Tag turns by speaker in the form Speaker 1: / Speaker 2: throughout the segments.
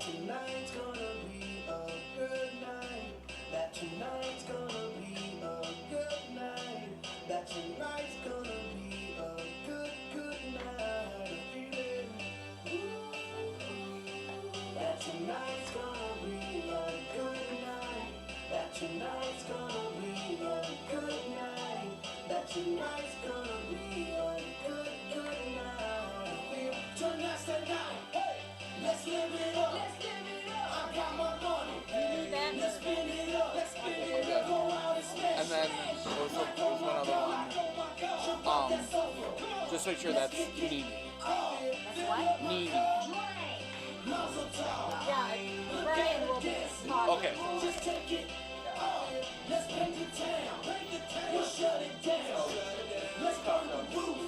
Speaker 1: tonight's gonna be a good night. That tonight's gonna be a good night. That tonight's gonna be a good night. I feel it. That tonight's gonna be a good night. That tonight's gonna be a good night. That tonight's gonna be a good night. I feel tonight's the night. Hey, let's live it up. Let's live it up. I got my money. Let's spin it up. Let's spin it up. Go out and smash.
Speaker 2: And then there's one other one. Just make sure that's needy.
Speaker 3: That's what?
Speaker 2: Needy.
Speaker 3: Yeah, Brian will talk.
Speaker 2: Okay.
Speaker 1: Just take it. Let's paint the town. We'll shut it down. Let's burn the roof.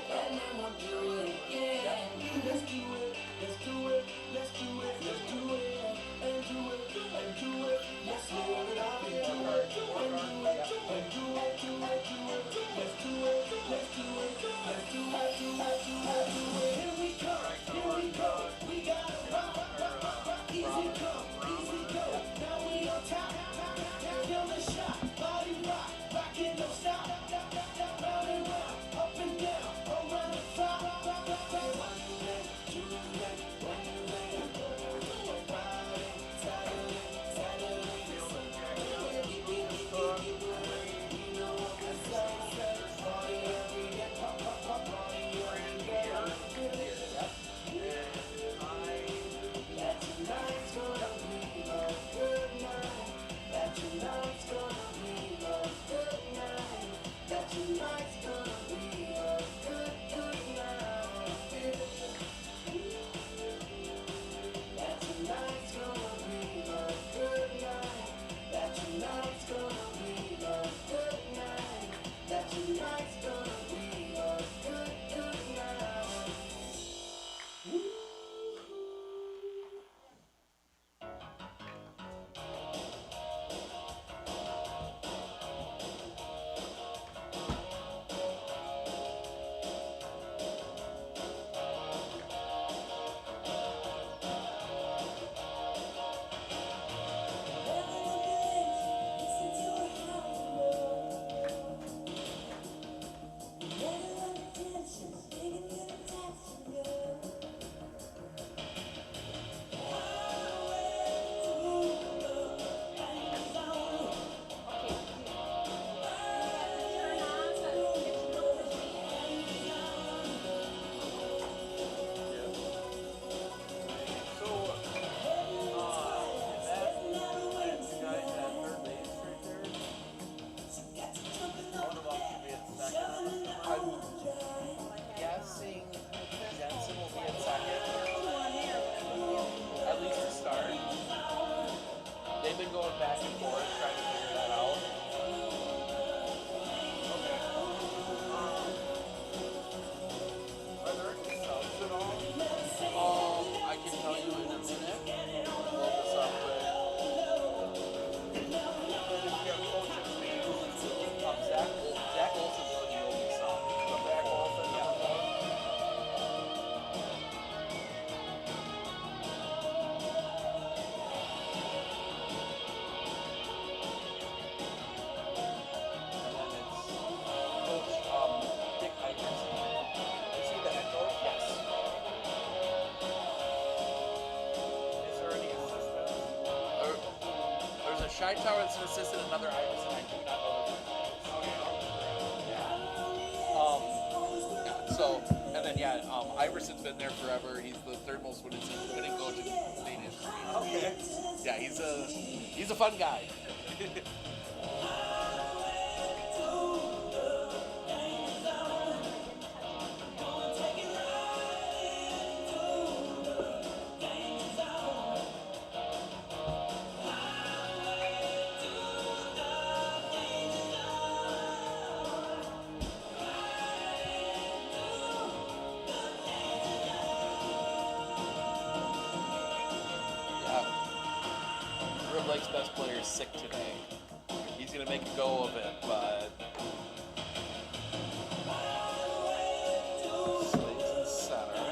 Speaker 1: And then we'll do it again. Let's do it. Let's do it. Let's do it. Let's do it. And do it. And do it. Let's live it up. And do it. And do it. And do it. Do it. Do it. Let's do it. Let's do it. Let's do it. Do it. Do it. Do it. Here we come. Here we go. We got it. Rock. Easy come. Easy go. Now we on top. Kill the shot. Body rock. Rockin' no stop. Round and round. Up and down. Around the clock.
Speaker 2: Shy Tower is an assistant, another Iverson. I do not know. Yeah. So, and then Iverson's been there forever. He's the third most winning coach in state history.
Speaker 4: Okay.
Speaker 2: Yeah, he's a fun guy. Blake's best player is sick today. He's going to make a go of it, but stays in center.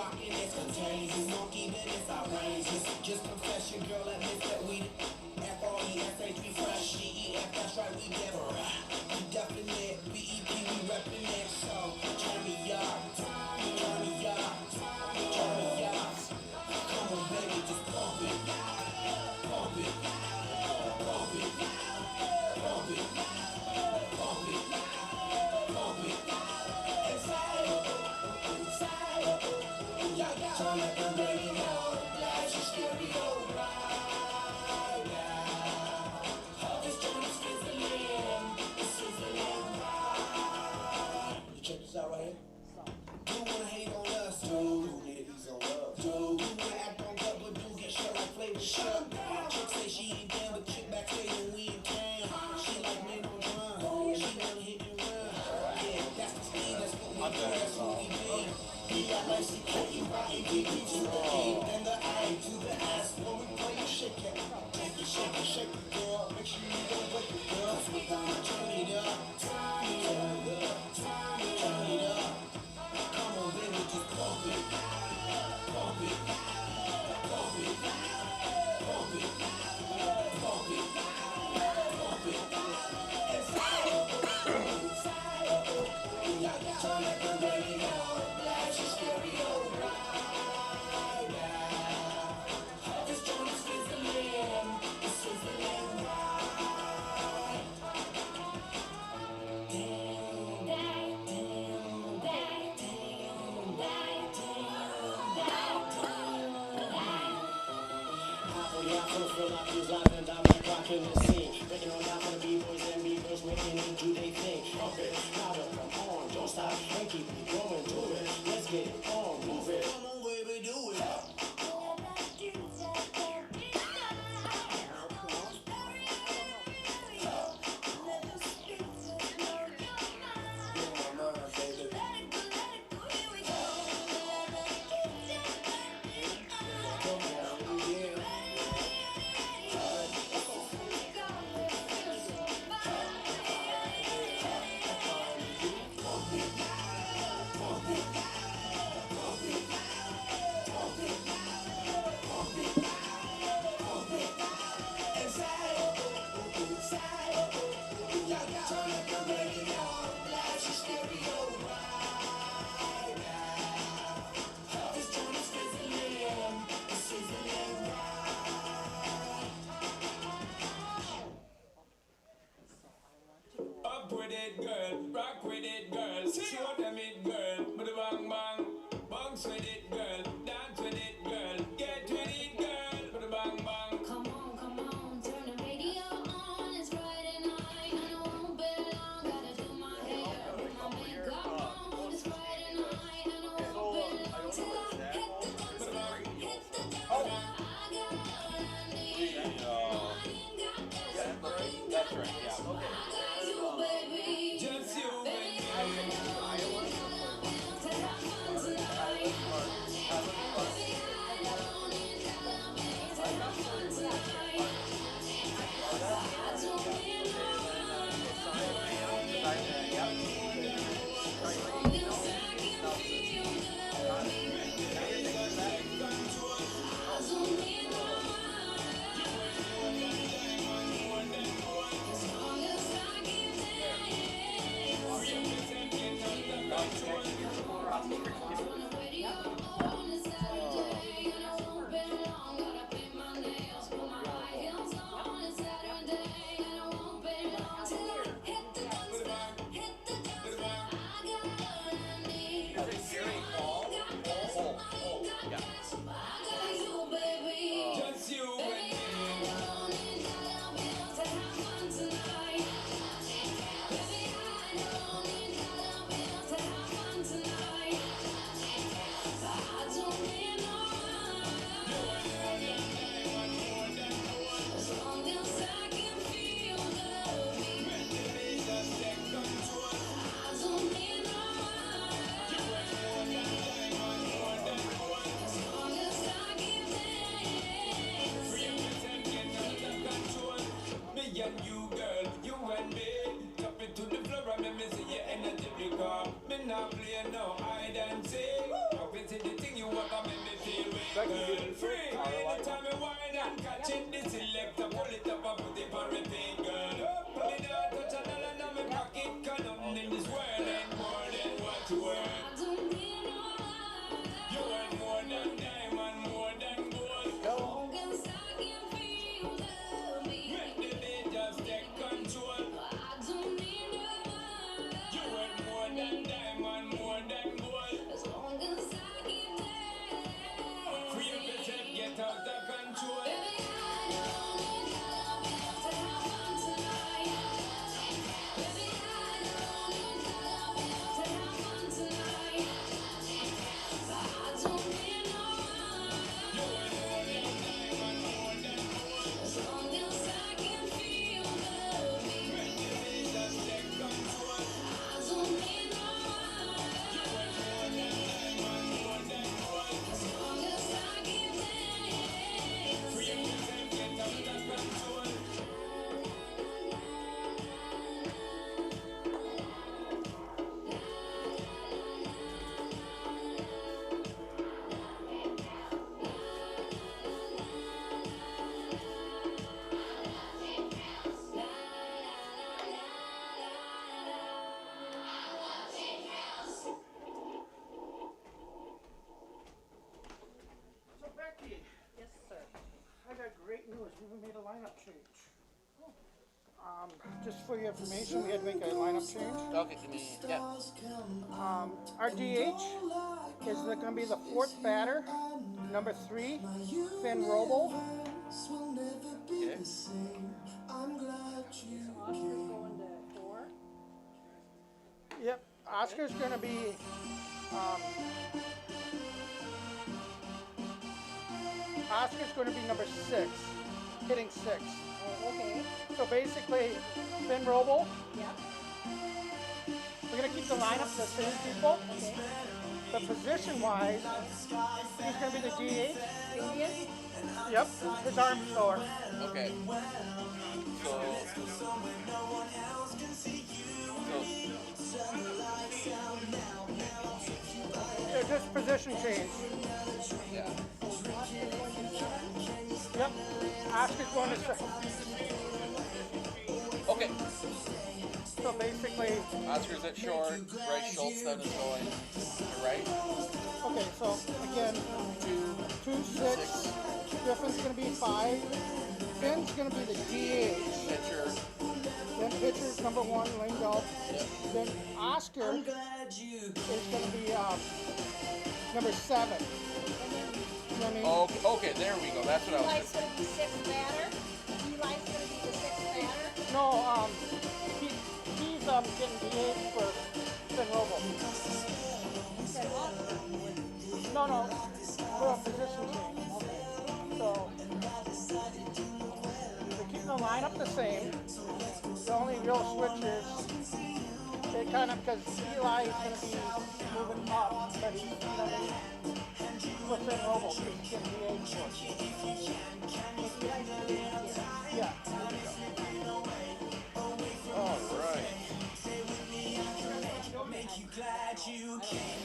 Speaker 1: rocking it's contagious. Won't even it's outrageous. Just confess your girl admits that we F-R-E-S-H, we fresh. D-E-F, that's right, we never rap. We definite, B-E-P, we reppin' it. So, turn me up, turn me up, turn me up. Come on, baby, just pump it, pump it, pump it, pump it, pump it, pump it. Inside, yeah, turn up the radio, blast your stereo right now. This joint is sizzling, it's sizzling right. You check this out right here. You wanna hate on us, dude? Ease on up, dude. You wanna act on gut, but do get shut like flavor shut. Chick say she ain't down, but chick backstage when we in town. She like men on drum, she wanna hit and run. Yeah, that's the speed, that's what we do, that's what we been. We got like C-K-E, right, D-D to the E, and the I to the S. When we play, you shake it, take it, shake it, girl. Make sure you don't break it, girl. 'Cause we gonna turn it up, turn it up, turn it up. Come on, baby, just pump it, pump it, pump it, pump it, pump it, pump it. Inside, yeah, turn up the radio, blast your stereo right now. This joint is sizzling, it's sizzling right. Feel like he's laughing down like rocking the scene. Breaking on down for the B-boys and B-girls, making them do they thing. Up it, louder, come on, don't stop, and keep it going, do it. Let's get it on, move it. Come on, baby, do it.
Speaker 4: Up with it, girl. Rock with it, girl. Show them it, girl. With a bang bang. Bounce with it, girl. Dance with it, girl. Get with it, girl. With a bang bang.
Speaker 5: Come on, turn the radio on. It's Friday night and it won't be long. Gotta do my hair, put my makeup on. It's Friday night and it won't be long till I hit the dance floor, hit the dance floor. I got all I need. I ain't got this,
Speaker 2: That's right, yeah. Okay.
Speaker 5: I got you, baby.
Speaker 4: Just you
Speaker 5: Baby,
Speaker 4: and
Speaker 5: I
Speaker 4: me.
Speaker 5: don't need dollar bills to have fun tonight. Baby, I don't need dollar bills to have fun tonight. I don't need no
Speaker 4: Just you and me. Me and you, girl, you and me. Tap it to the floor and make me see your energy because me not play no hide and seek. Up into the thing you want Girl free. Anytime you whine and catch it, the selector pull it up and put it on repeat, girl. Me not touch a dollar in my pocket, 'cause nothing in this world ain't more than what you worth.
Speaker 5: I don't need no
Speaker 4: You worth more than diamond, more than gold.
Speaker 5: long as I can feel the beat.
Speaker 4: Make the beat just take control.
Speaker 5: I don't need no
Speaker 4: You worth more than diamond, more than gold.
Speaker 5: as long as I keep dancing.
Speaker 4: Free yourself, get out of control.
Speaker 5: Baby, I don't need your loving to have fun tonight. Baby, I don't need your loving to have fun tonight. I don't need no
Speaker 4: You worth more than diamond, more than gold.
Speaker 5: as long as I can feel the beat.
Speaker 4: Make the beat just take control.
Speaker 5: I don't need no
Speaker 4: You worth more than diamond, more than gold.
Speaker 5: as long as I keep dancing.
Speaker 4: Free yourself, get out of control.
Speaker 6: So Becky,
Speaker 3: Yes, sir.
Speaker 6: I got great news. We made a lineup change. Just for your information, we had to make a lineup change.
Speaker 2: Okay, give me. Yeah.
Speaker 6: Our DH is going to be the fourth batter, number 3, Finn Roble.
Speaker 2: Okay.
Speaker 3: Oscar's going to 4.
Speaker 6: Yep, Oscar's going to be. Oscar's going to be number 6, hitting 6.
Speaker 3: Oh, okay.
Speaker 6: So basically, Finn Roble.
Speaker 3: Yeah.
Speaker 6: We're going to keep the lineup the same people.
Speaker 3: Okay.
Speaker 6: But position-wise, he's going to be the DH.
Speaker 3: Indian?
Speaker 6: Yep, his arm thrower.
Speaker 2: Okay. So.
Speaker 6: Yeah, just position change.
Speaker 2: Yeah.
Speaker 6: Yep. Oscar's going to second.
Speaker 2: Okay.
Speaker 6: So basically,
Speaker 2: Oscar's at short. Bryce Schultz then is going to right.
Speaker 6: okay, so again, 2, 6. Griffin's going to be 5. Finn's going to be the DH.
Speaker 2: Pitcher.
Speaker 6: Then pitcher's number 1, Lane Golf.
Speaker 2: Yep.
Speaker 6: Then Oscar is going to be number 7. You know what I mean?
Speaker 2: Oh, okay, there we go. That's what I was.
Speaker 3: Eli's going to be 6th batter. Eli's going to be the 6th batter.
Speaker 6: No, he's getting DH for Finn Roble.
Speaker 3: You said Oscar.
Speaker 6: No, for a position change. So we're keeping the lineup the same. The only real switch is they kind of, because Eli is going to be moving up, but he's going to be for Finn Roble because he's getting DH for it. Yeah.
Speaker 2: All right.
Speaker 4: Make you glad you came.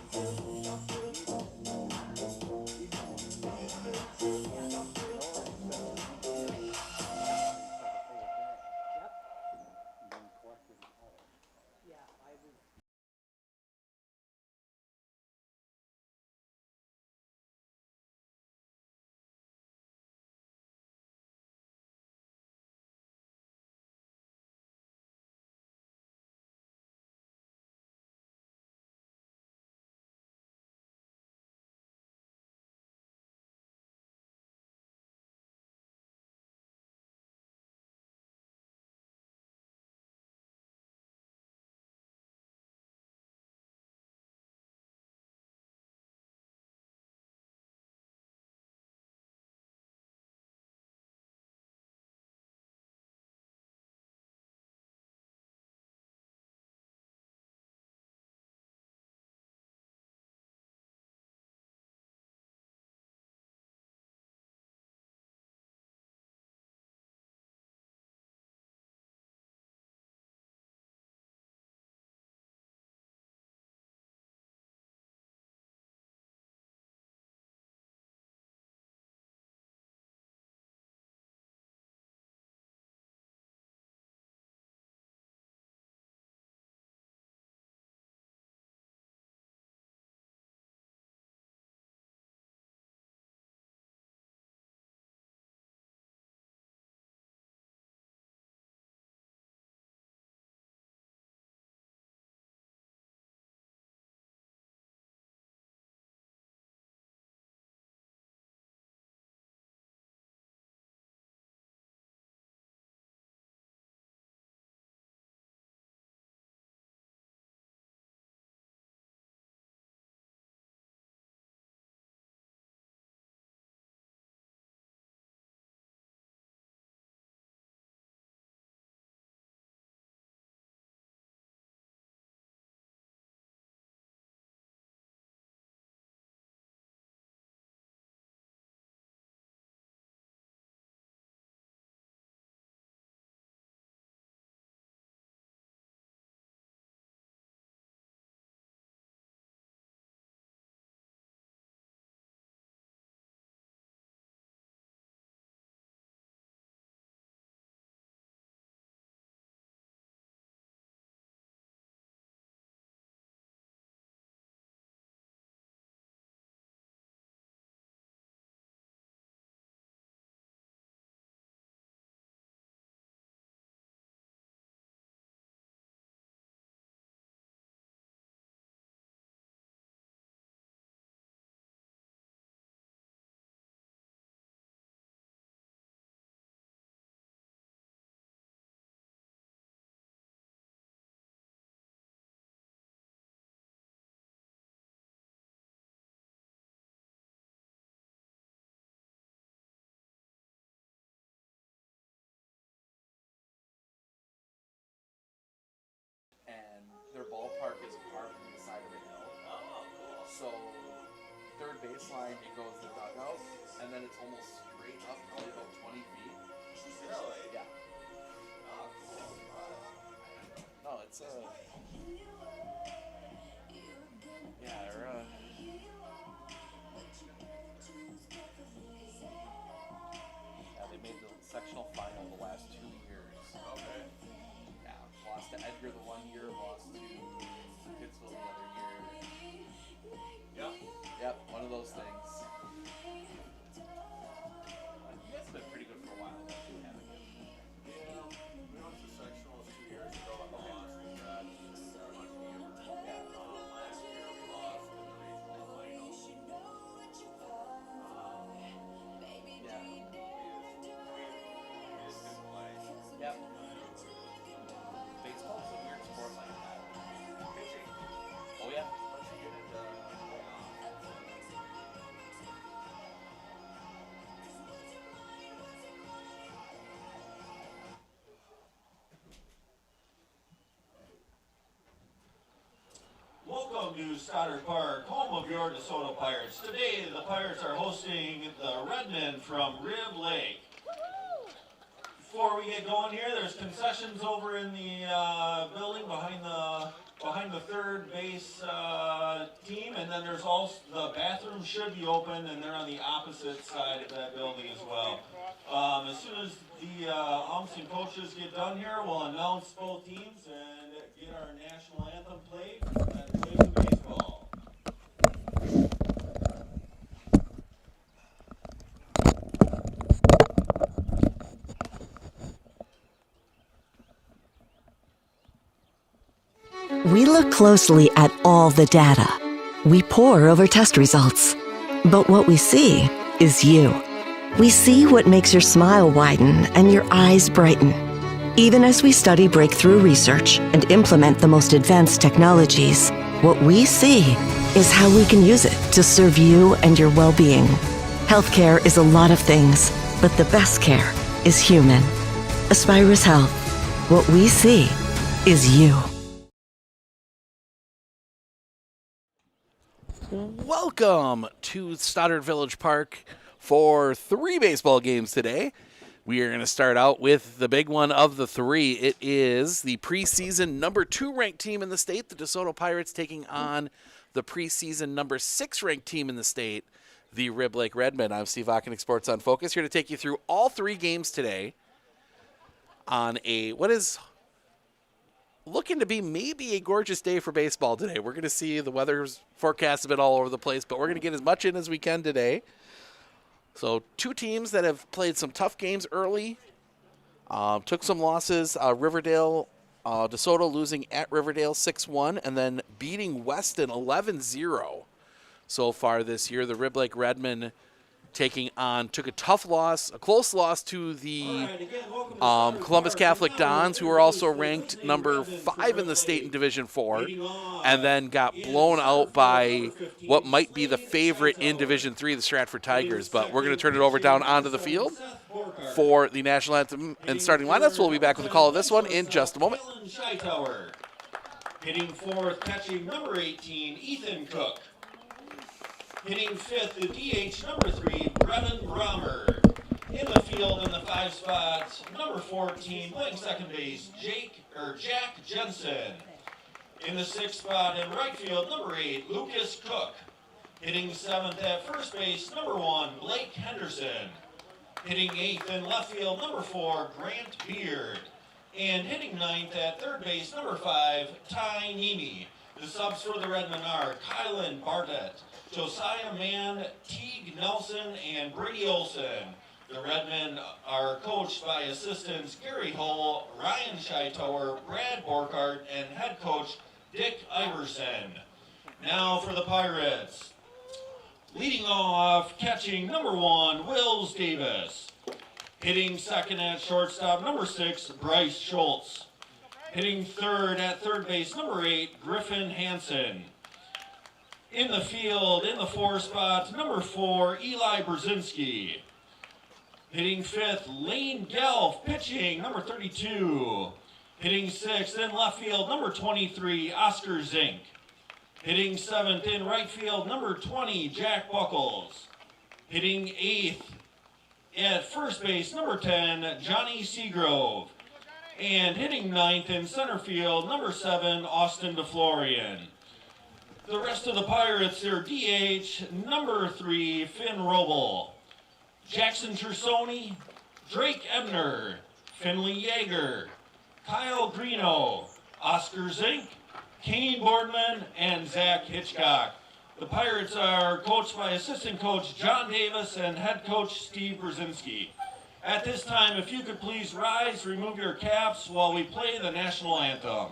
Speaker 2: baseline, it goes to the dugout, and then it's almost straight up, probably about 20 feet.
Speaker 1: Really?
Speaker 2: Yeah.
Speaker 1: Oh, cool.
Speaker 2: No, it's yeah, yeah, they made the sectional final the last 2 years.
Speaker 1: Okay.
Speaker 2: Yeah, lost to Edgar the one year, lost to Pittsville the other year.
Speaker 1: Yep.
Speaker 2: Yep, one of those things. You guys have been pretty good for a while, haven't you?
Speaker 1: Yeah. We went to sectionals 2 years ago and lost. We got pretty much hammered. Last year we lost in the regional final.
Speaker 2: Yeah.
Speaker 1: We just couldn't play.
Speaker 2: Yep. Baseball's a weird sport like that.
Speaker 1: Pitching.
Speaker 2: Oh yeah.
Speaker 1: Once you get into playoffs.
Speaker 7: Welcome to Stoddard Park, home of your DeSoto Pirates. Today, the Pirates are hosting the Redmen from Rib Lake. Before we get going here, there's concessions over in the building behind the third base team, and then there's also the bathroom should be open, and they're on the opposite side of that building as well. As soon as the umps and coaches get done here, we'll announce both teams and get our national anthem played and play some baseball.
Speaker 8: We look closely at all the data. We pore over test results. But what we see is you. We see what makes your smile widen and your eyes brighten. Even as we study breakthrough research and implement the most advanced technologies, what we see is how we can use it to serve you and your well-being. Healthcare is a lot of things, but the best care is human. Aspirus Health. What we see is you.
Speaker 2: Welcome to Stoddard Village Park for 3 baseball games today. We are going to start out with the big one of the 3. It is the preseason number 2 ranked team in the state, the DeSoto Pirates, taking on the preseason number 6 ranked team in the state, the Rib Lake Redmen. I'm Steve Ockenick, Sports on Focus, here to take you through all 3 games today on what is looking to be maybe a gorgeous day for baseball today. We're going to see the weather's forecast a bit all over the place, but we're going to get as much in as we can today. So 2 teams that have played some tough games early, took some losses. Riverdale, DeSoto losing at Riverdale 6-1, and then beating Weston 11-0 so far this year. The Rib Lake Redmen took a tough loss, a close loss to the Columbus Catholic Dons, who are also ranked number 5 in the state in Division 4, and then got blown out by what might be the favorite in Division 3, the Stratford Tigers. But we're going to turn it over down onto the field for the national anthem and starting lineups. We'll be back with the call of this one in just a moment.
Speaker 7: Hitting 4th, catching number 18, Ethan Cook. Hitting 5th, the DH number 3, Brennan Brommer. In the field in the 5 spot, number 14, playing second base, Jack Jensen. In the 6th spot in right field, number 8, Lucas Cook. Hitting 7th at first base, number 1, Blake Henderson. Hitting 8th in left field, number 4, Grant Beard. And hitting 9th at third base, number 5, Ty Nemi. The subs for the Redmen are Kylan Bartlett, Josiah Mann, Teague Nelson, and Brady Olson. The Redmen are coached by assistants Gary Hull, Ryan Scheitower, Brad Borkart, and head coach Dick Iverson. Now for the Pirates. Leading off, catching number 1, Wills Davis. Hitting second at shortstop, number 6, Bryce Schultz. Hitting third at third base, number 8, Griffin Hansen. In the field, in the 4 spot, number 4, Eli Brzezinski. Hitting 5th, Lane Gelf, pitching, number 32. Hitting 6th, in left field, number 23, Oscar Zink. Hitting 7th in right field, number 20, Jack Buckles. Hitting 8th at first base, number 10, Johnny Seagrove. And hitting 9th in center field, number 7, Austin DeFlorian. The rest of the Pirates, their DH, number 3, Finn Roble. Jackson Tersoni, Drake Ebner, Finley Yeager, Kyle Greeno, Oscar Zink, Kane Boardman, and Zach Hitchcock. The Pirates are coached by assistant coach John Davis and head coach Steve Brzezinski. At this time, if you could please rise, remove your caps while we play the national anthem.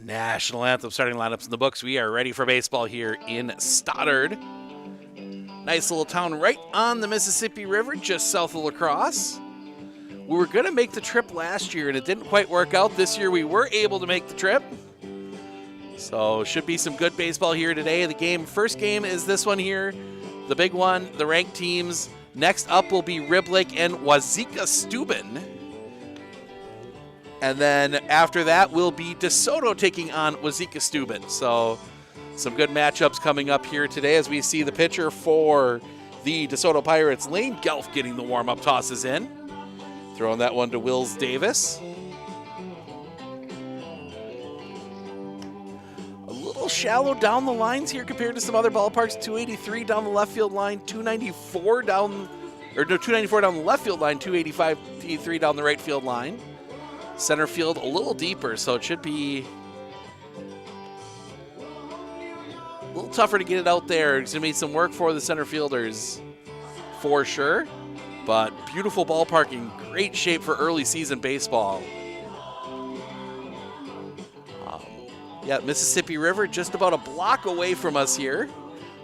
Speaker 2: National anthem starting lineups in the books. We are ready for baseball here in Stoddard. Nice little town right on the Mississippi River, just south of La Crosse. We were going to make the trip last year, and it didn't quite work out. This year we were able to make the trip. So should be some good baseball here today. First game is this one here, the big one, the ranked teams. Next up will be Riblick and Wazeeka Steuben. And then after that will be DeSoto taking on Wazeeka Steuben. So some good matchups coming up here today as we see the pitcher for the DeSoto Pirates, Lane Gelf, getting the warm-up tosses in. Throwing that one to Wills Davis. A little shallow down the lines here compared to some other ballparks. 283 down the left field line, 294 down the left field line, 285 down the right field line. Center field a little deeper, so it should be a little tougher to get it out there. It's going to be some work for the center fielders for sure, but beautiful ballpark in great shape for early season baseball. Mississippi River just about a block away from us here,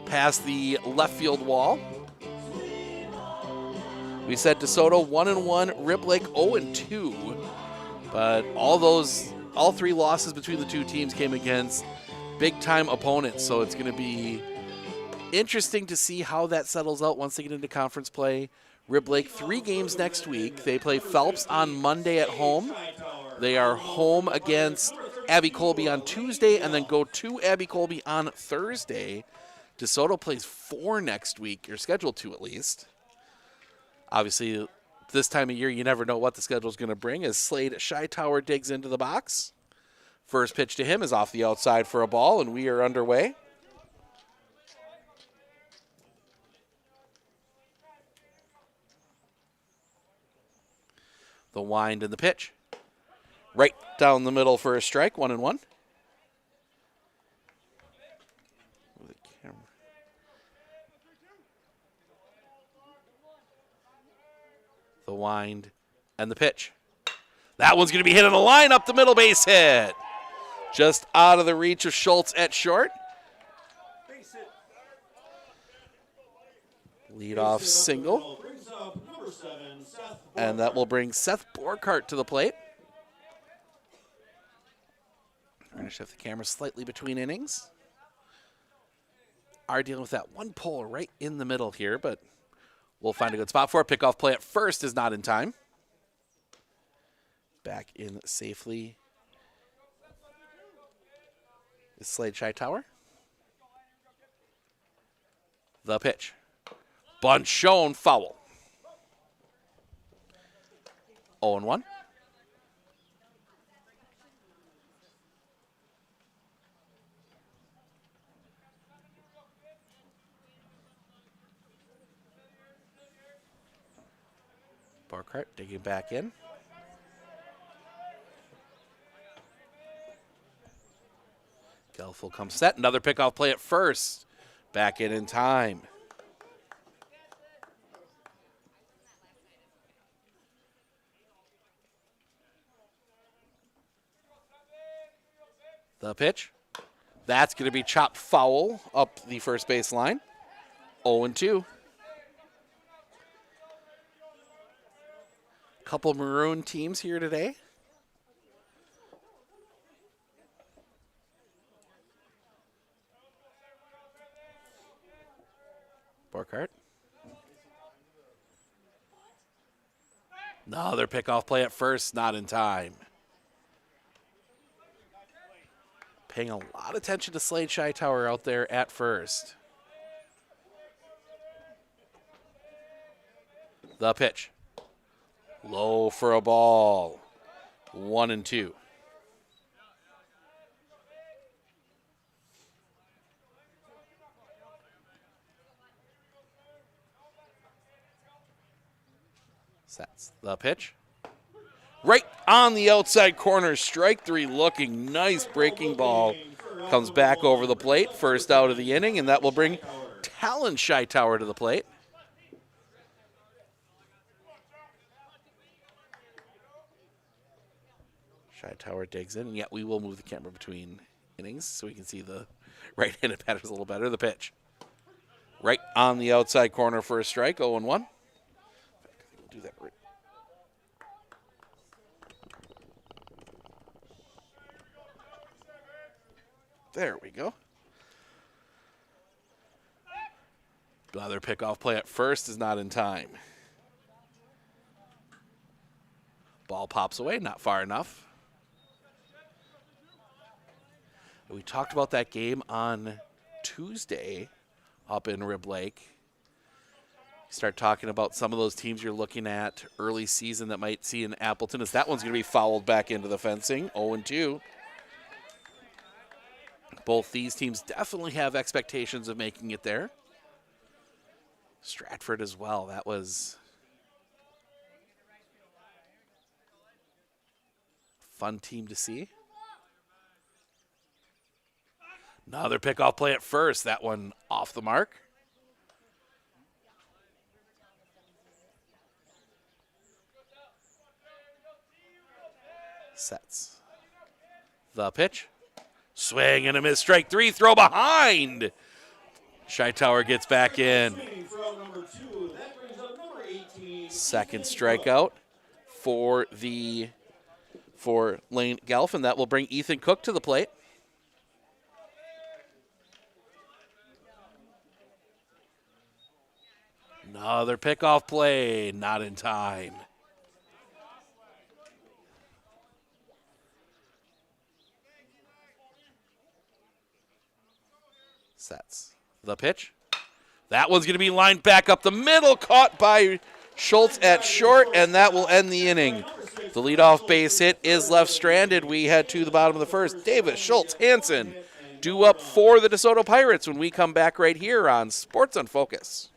Speaker 2: past the left field wall. We said DeSoto 1-1, Riblick 0-2. But all three losses between the two teams came against big-time opponents, so it's going to be interesting to see how that settles out once they get into conference play. Riblick, 3 games next week. They play Phelps on Monday at home. They are home against Abbey Colby on Tuesday and then go to Abbey Colby on Thursday. DeSoto plays 4 next week, or scheduled to at least. Obviously, this time of year, you never know what the schedule is going to bring as Slade Shytower digs into the box. First pitch to him is off the outside for a ball, and we are underway. The wind and the pitch. Right down the middle for a strike, 1-1. The wind and the pitch. That one's going to be hit on a line up the middle, base hit. Just out of the reach of Schultz at short. Leadoff single.
Speaker 7: Brings up number 7, Seth
Speaker 2: And that will bring Seth Borkart to the plate. Trying to shift the camera slightly between innings. Are dealing with that one pole right in the middle here, but we'll find a good spot for it. Pickoff play at first is not in time. Back in safely is Slade Hightower. The pitch. Bunt shown, foul. 0-1. Borkart digging back in. Gelf will come set. Another pickoff play at first. Back in time. The pitch. That's going to be chopped foul up the first base line. 0-2. Couple maroon teams here today. Borkart. Another pickoff play at first, not in time. Paying a lot of attention to Slade Hightower out there at first. The pitch. Low for a ball. 1-2. Sets the pitch. Right on the outside corner. Strike 3 looking nice breaking ball. Comes back over the plate. First out of the inning, and that will bring Talon Hightower to the plate. Hightower digs in, and yet we will move the camera between innings so we can see the right-handed batters a little better. The pitch. Right on the outside corner for a strike, 0-1. We'll do that right. There we go. Another pickoff play at first is not in time. Ball pops away, not far enough. We talked about that game on Tuesday up in Rib Lake. Start talking about some of those teams you're looking at early season that might see in Appleton. As that one's going to be fouled back into the fencing, 0-2. Both these teams definitely have expectations of making it there. Stratford as well. That was a fun team to see. Another pickoff play at first. That one off the mark. Sets. The pitch. Swing and a miss. Strike 3. Throw behind. Hightower gets back in. Second strikeout for Lane Gelf, and that will bring Ethan Cook to the plate. Another pickoff play, not in time. Sets. The pitch. That one's going to be lined back up the middle, caught by Schultz at short, and that will end the inning. The leadoff base hit is left stranded. We head to the bottom of the first. Davis, Schultz, Hansen due up for the DeSoto Pirates when we come back right here on Sports on Focus.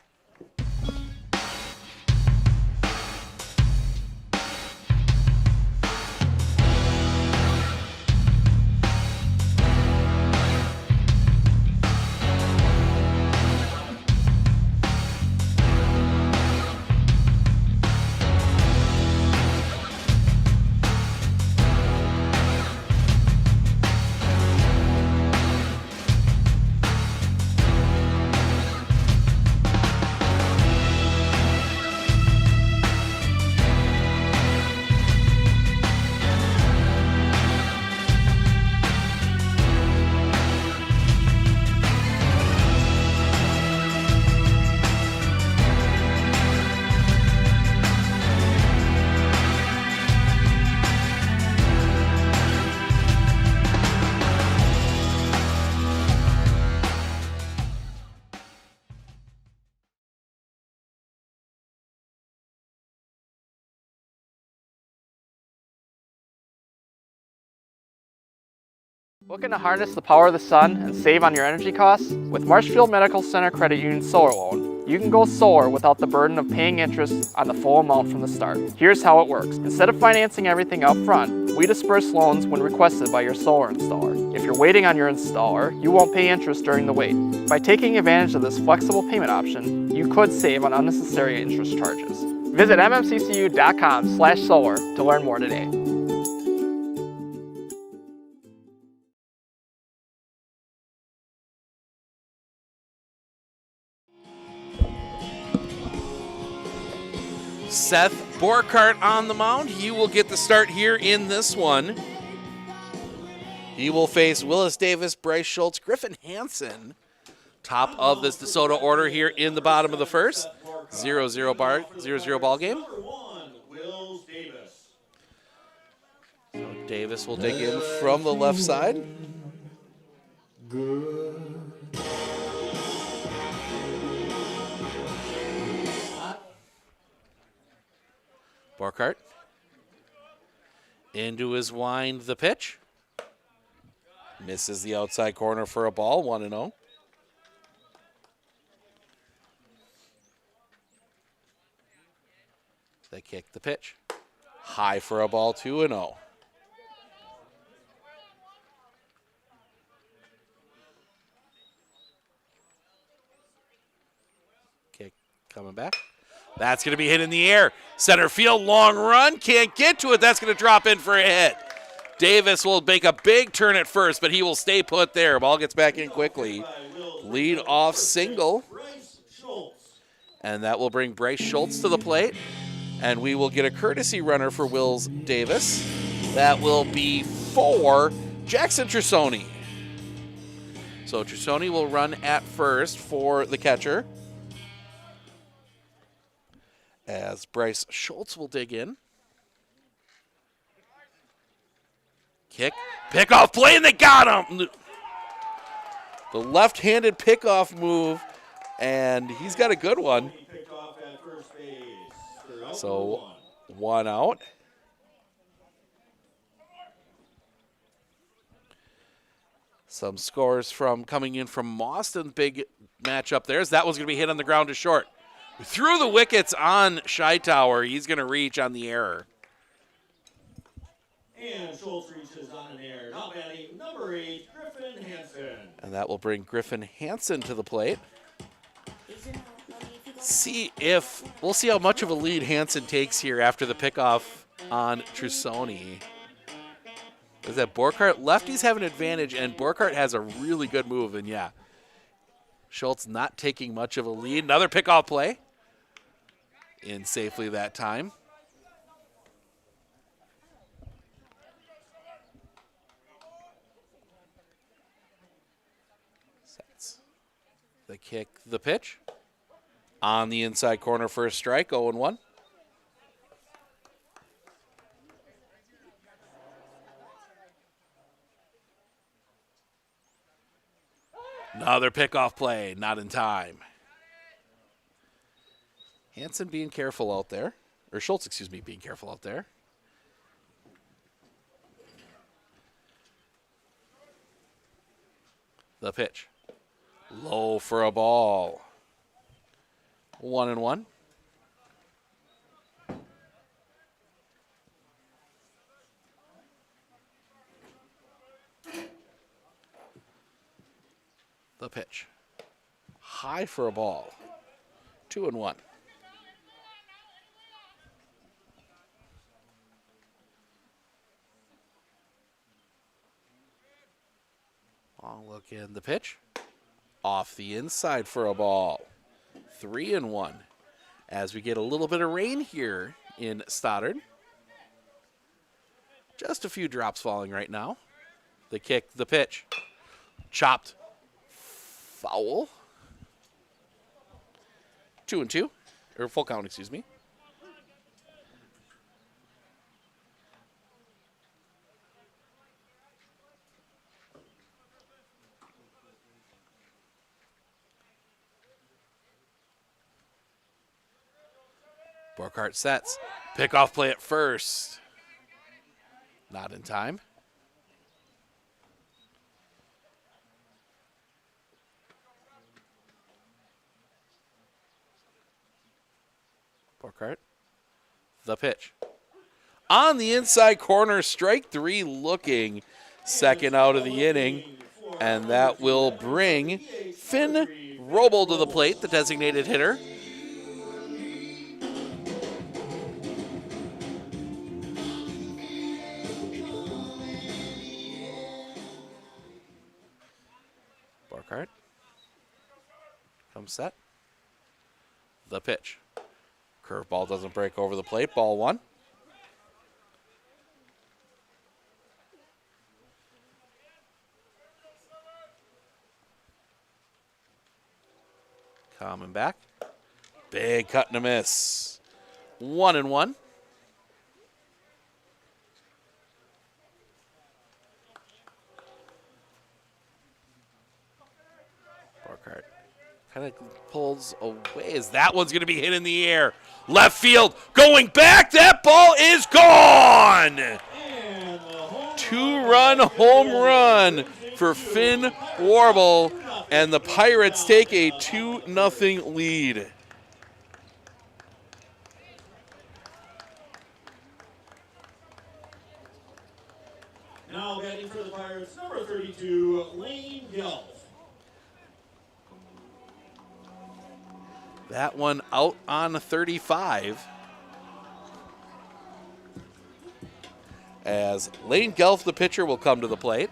Speaker 9: Looking to harness the power of the sun and save on your energy costs? With Marshfield Medical Center Credit Union Solar Loan, you can go solar without the burden of paying interest on the full amount from the start. Here's how it works. Instead of financing everything up front, we disperse loans when requested by your solar installer. If you're waiting on your installer, you won't pay interest during the wait. By taking advantage of this flexible payment option, you could save on unnecessary interest charges. Visit mmccu.com/solar to learn more today.
Speaker 2: Seth Borkart on the mound. He will get the start here in this one. He will face Willis Davis, Bryce Schultz, Griffin Hansen. Top of this DeSoto order here in the bottom of the first. 0-0 ball game. So Davis will dig in from the left side. Borkart into his wind, the pitch. Misses the outside corner for a ball, 1-0. They kick the pitch. High for a ball, 2-0. Kick coming back. That's going to be hit in the air. Center field, long run. Can't get to it. That's going to drop in for a hit. Davis will make a big turn at first, but he will stay put there. Ball gets back in quickly. Lead off single. And that will bring Bryce Schultz to the plate. And we will get a courtesy runner for Wills Davis. That will be for Jackson Trussoni. So Trussoni will run at first for the catcher, as Bryce Schultz will dig in. Kick, pickoff play, and they got him. The left-handed pickoff move, and he's got a good one. So 1 out. Some scores from coming in from Boston. Big matchup there. That was going to be hit on the ground to short. Through the wickets on Scheitauer. He's going to reach on the error.
Speaker 7: And Schultz reaches on an error. Now batting number 8, Griffin Hansen.
Speaker 2: And that will bring Griffin Hansen to the plate. We'll see how much of a lead Hansen takes here after the pickoff on Trussoni. Is that Borkart? Lefties have an advantage, and Borkart has a really good move, and yeah. Schultz not taking much of a lead. Another pickoff play. In safely that time. Sets the kick, the pitch. On the inside corner for a strike, 0-1. Another pickoff play, not in time. Hansen being careful out there. Or Schultz, excuse me, being careful out there. The pitch. Low for a ball. 1-1. The pitch. High for a ball. 2-1. Long look in the pitch. Off the inside for a ball. 3-1. As we get a little bit of rain here in Stoddard. Just a few drops falling right now. The kick, the pitch. Chopped. Foul. 2-2. Or full count, excuse me. Borkart sets. Pickoff play at first. Not in time. Burkhart. The pitch. On the inside corner, strike 3 looking. Second out of the inning. And that will bring Finn Roble to the plate, the designated hitter. Burkhart. Comes set. The pitch. Curveball doesn't break over the plate. Ball 1. Coming back. Big cut and a miss. 1-1. Burkhart kind of pulls away as that one's going to be hit in the air. Left field going back. That ball is gone. 2-run home run for Finn Warble. And the Pirates take a 2-0 lead.
Speaker 7: Now batting for the Pirates, number 32, Lane Gelf.
Speaker 2: That one out on 35. As Lane Gelf, the pitcher, will come to the plate.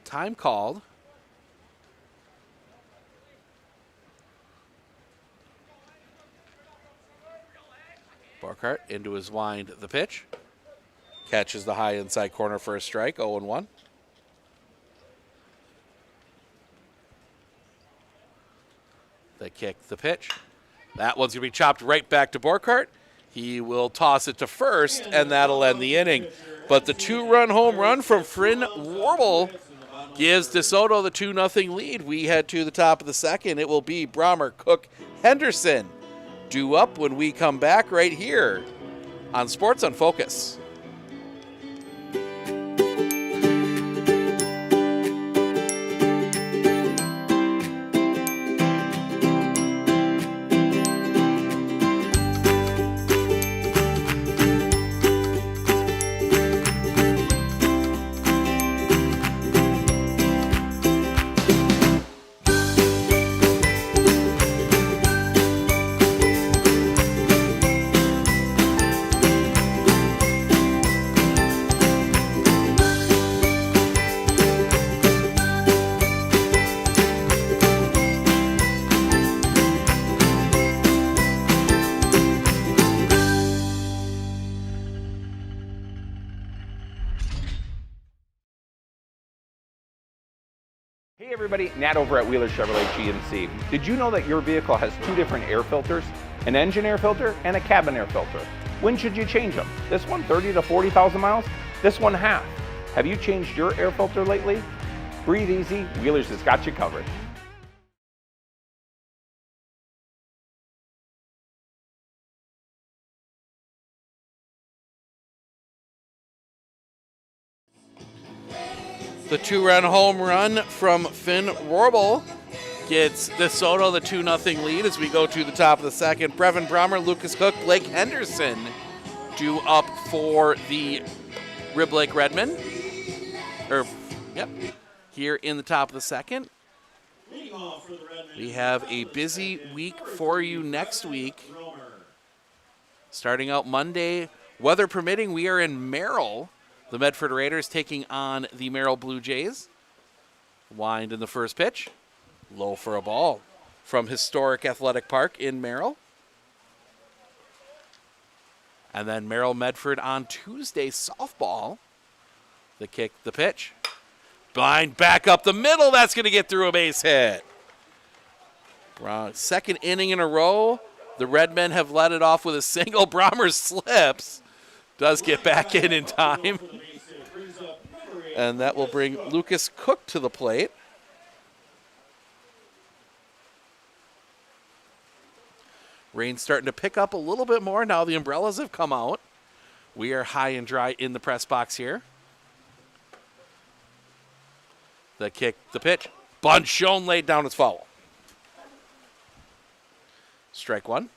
Speaker 2: Time called. Burkhart into his wind, the pitch. Catches the high inside corner for a strike, 0-1. The kick, the pitch. That one's going to be chopped right back to Burkhart. He will toss it to first, and that'll end the inning. But the 2-run home run from Finn Warble gives DeSoto the 2-0 lead. We head to the top of the second. It will be Brahmer, Cook, Henderson due up when we come back right here on Sports on Focus.
Speaker 10: Hey everybody, Nat over at Wheeler Chevrolet GMC. Did you know that your vehicle has 2 different air filters? An engine air filter and a cabin air filter. When should you change them? This one 30 to 40,000 miles? This one half. Have you changed your air filter lately? Breathe easy, Wheeler's has got you covered.
Speaker 2: The 2-run home run from Finn Warble gets DeSoto the 2-0 lead as we go to the top of the second. Brevin Brahmer, Lucas Cook, Blake Henderson due up for the Rib Lake Redmen. Here in the top of the second. We have a busy week for you next week. Starting out Monday, weather permitting, we are in Merrill. The Medford Raiders taking on the Merrill Blue Jays. Wind in the first pitch. Low for a ball from historic Athletic Park in Merrill. And then Merrill Medford on Tuesday, softball. The kick, the pitch. Blind back up the middle. That's going to get through a base hit. Second inning in a row. The Redmen have let it off with a single. Brahmer slips. Does get back in time. And that will bring Lucas Cook to the plate. Rain's starting to pick up a little bit more now the umbrellas have come out. We are high and dry in the press box here. The kick, the pitch. Bunt shown, laid down, it's foul. Strike one.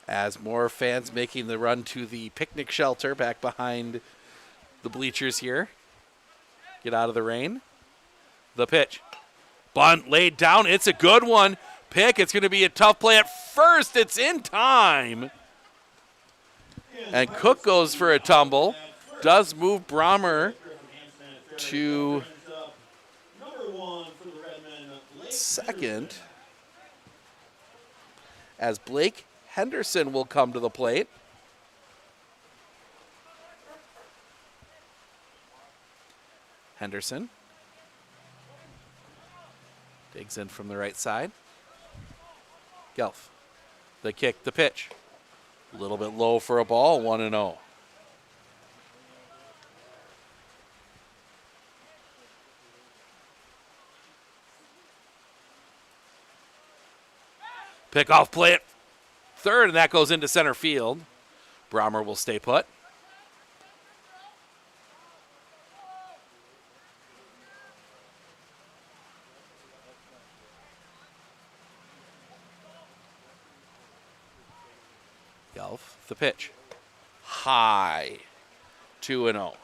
Speaker 2: As more fans making the run to the picnic shelter back behind the bleachers here. Get out of the rain. The pitch. Bunt laid down. It's a good one. Pick. It's going to be a tough play at first. It's in time. And Cook goes for a tumble. Does move Brommer to second. As Blake Henderson will come to the plate. Henderson digs in from the right side. Gelf. The kick, the pitch. A little bit low for a ball, 1-0. Pick off play at third, and that goes into center field. Brommer will stay put. Gelf, the pitch. High. 2-0.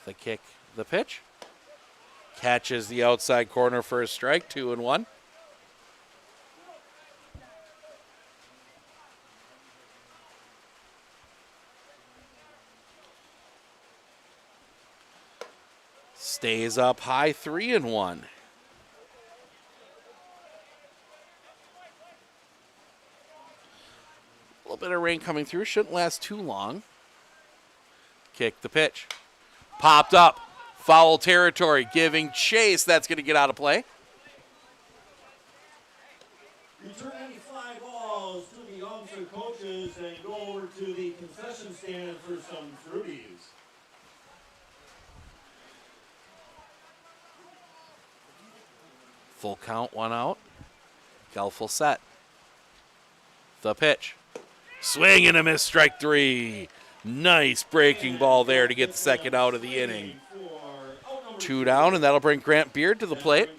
Speaker 2: The kick, the pitch. Catches the outside corner for a strike, 2-1. Stays up high, 3-1. A little bit of rain coming through, shouldn't last too long. Kick, the pitch. Popped up, foul territory, giving chase. That's going to get out of play.
Speaker 7: Return any fly balls to the youngster coaches and go over to the concession stand for some fruities.
Speaker 2: Full count, one out. Gelf will set. The pitch. Swing and a miss, strike three. Nice breaking ball there to get the second out of the inning. 2 down, and that'll bring Grant Beard to the plate.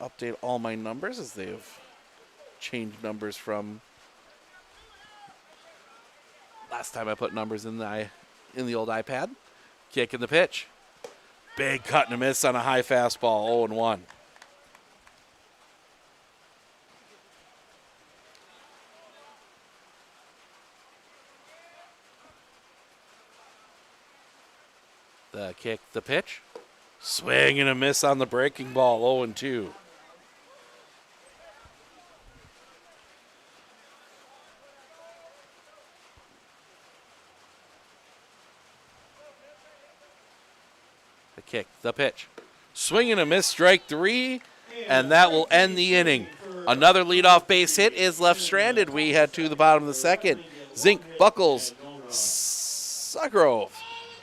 Speaker 2: Update all my numbers as they've changed numbers from last time I put numbers in the old iPad. Kick in the pitch. Big cut and a miss on a high fastball, 0-1. The kick, the pitch. Swing and a miss on the breaking ball, 0-2. The kick, the pitch. Swing and a miss, strike three, and that will end the inning. Another leadoff base hit is left stranded. We head to the bottom of the second. Zink, Buckles, Sugrove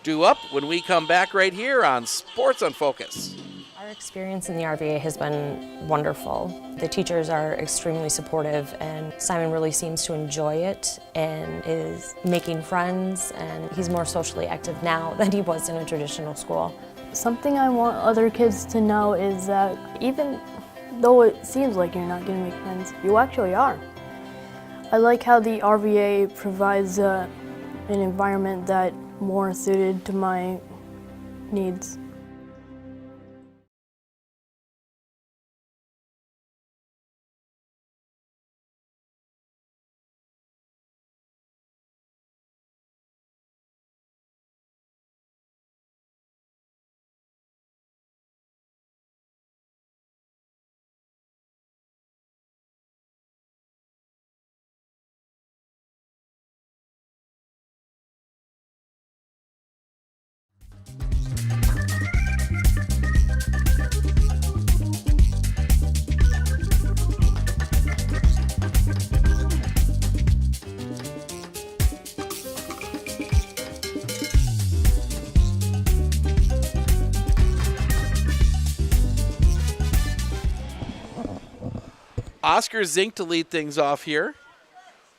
Speaker 2: due up when we come back right here on Sports on Focus.
Speaker 11: Our experience in the RVA has been wonderful. The teachers are extremely supportive, and Simon really seems to enjoy it and is making friends, and he's more socially active now than he was in a traditional school.
Speaker 12: Something I want other kids to know is that even though it seems like you're not going to make friends, you actually are. I like how the RVA provides an environment that more suited to my needs.
Speaker 2: Oscar Zink to lead things off here.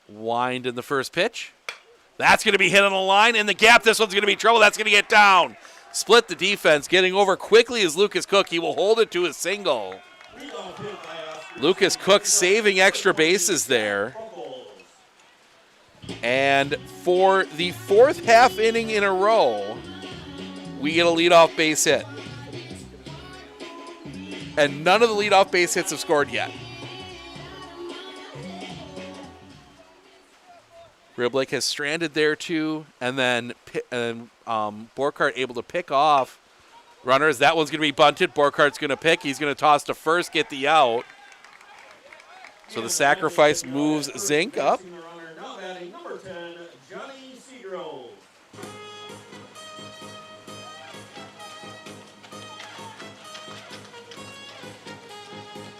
Speaker 2: Wind in the first pitch. That's going to be hit on the line. In the gap, this one's going to be trouble. That's going to get down. Split the defense. Getting over quickly is Lucas Cook. He will hold it to a single. Lucas Cook saving extra bases there. And for the fourth half inning in a row, we get a leadoff base hit. And none of the leadoff base hits have scored yet. Riblake has stranded there too, and then Borkhardt able to pick off runners. That one's going to be bunted. Borkhardt's going to pick. He's going to toss to first, get the out. So the sacrifice moves Zink up.
Speaker 7: Now batting number 10, Johnny Seagrove.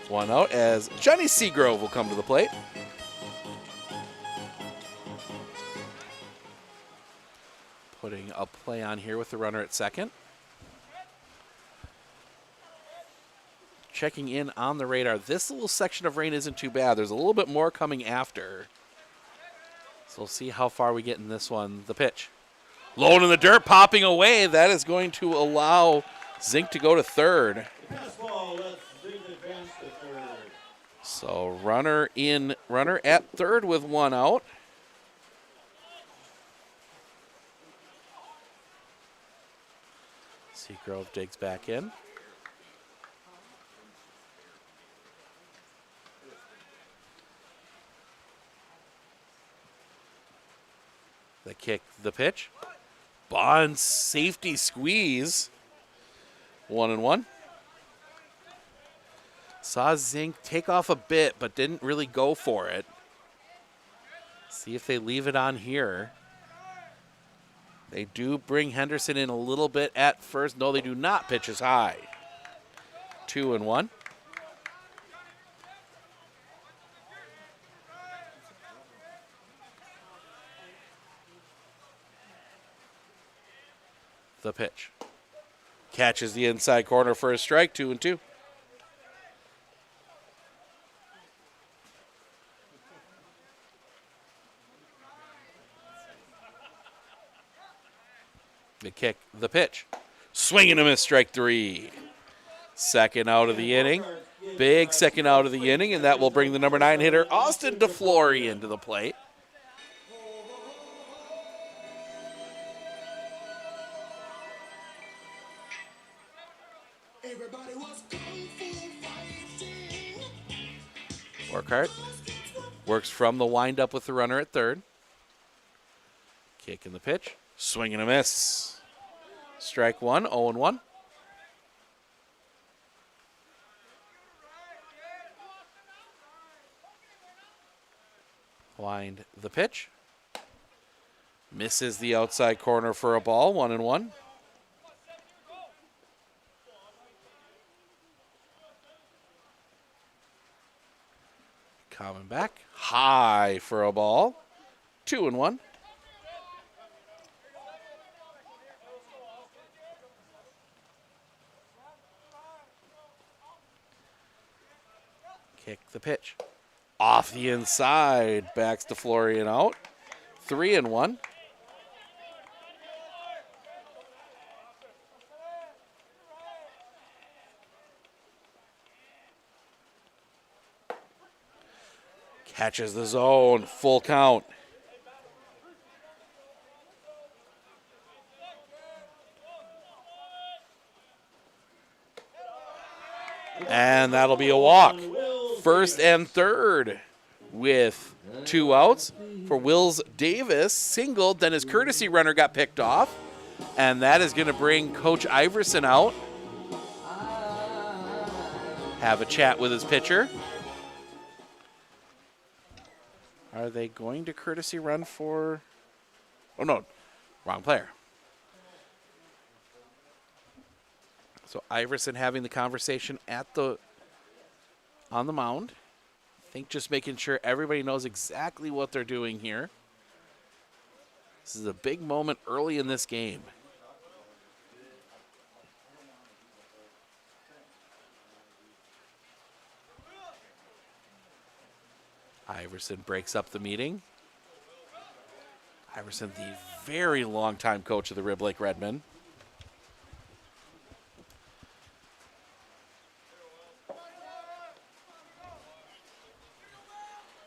Speaker 2: One out as Johnny Seagrove will come to the plate. Putting a play on here with the runner at second. Checking in on the radar. This little section of rain isn't too bad. There's a little bit more coming after. So we'll see how far we get in this one. The pitch. Low in the dirt, popping away. That is going to allow Zink to go to third.
Speaker 7: Fastball lets Zink advance to third.
Speaker 2: So runner at third with one out. Seagrove digs back in. The kick, the pitch. Bonds, safety squeeze. 1-1. Saw Zink take off a bit, but didn't really go for it. See if they leave it on here. They do bring Henderson in a little bit at first. No, they do not. Pitch is high. 2-1. The pitch. Catches the inside corner for a strike. 2-2. The kick, the pitch. Swing and a miss, strike three. Second out of the inning. Big second out of the inning, and that will bring the number 9 hitter, Austin DeFlory, into the plate. Borkhardt works from the windup with the runner at third. Kick in the pitch. Swing and a miss. Strike one, 0-1. Wind the pitch. Misses the outside corner for a ball, 1-1. Coming back, high for a ball, 2-1. Kick the pitch. Off the inside, backs to Florian out, 3-1. Catches the zone, full count. And that'll be a walk. First and third with 2 outs for Wills Davis. Single, then his courtesy runner got picked off. And that is going to bring Coach Iverson out. Have a chat with his pitcher. Are they going to courtesy run for... Oh, no. Wrong player. So Iverson having the conversation on the mound. I think just making sure everybody knows exactly what they're doing here. This is a big moment early in this game. Iverson breaks up the meeting. Iverson, the very long-time coach of the Rib Lake Redmen.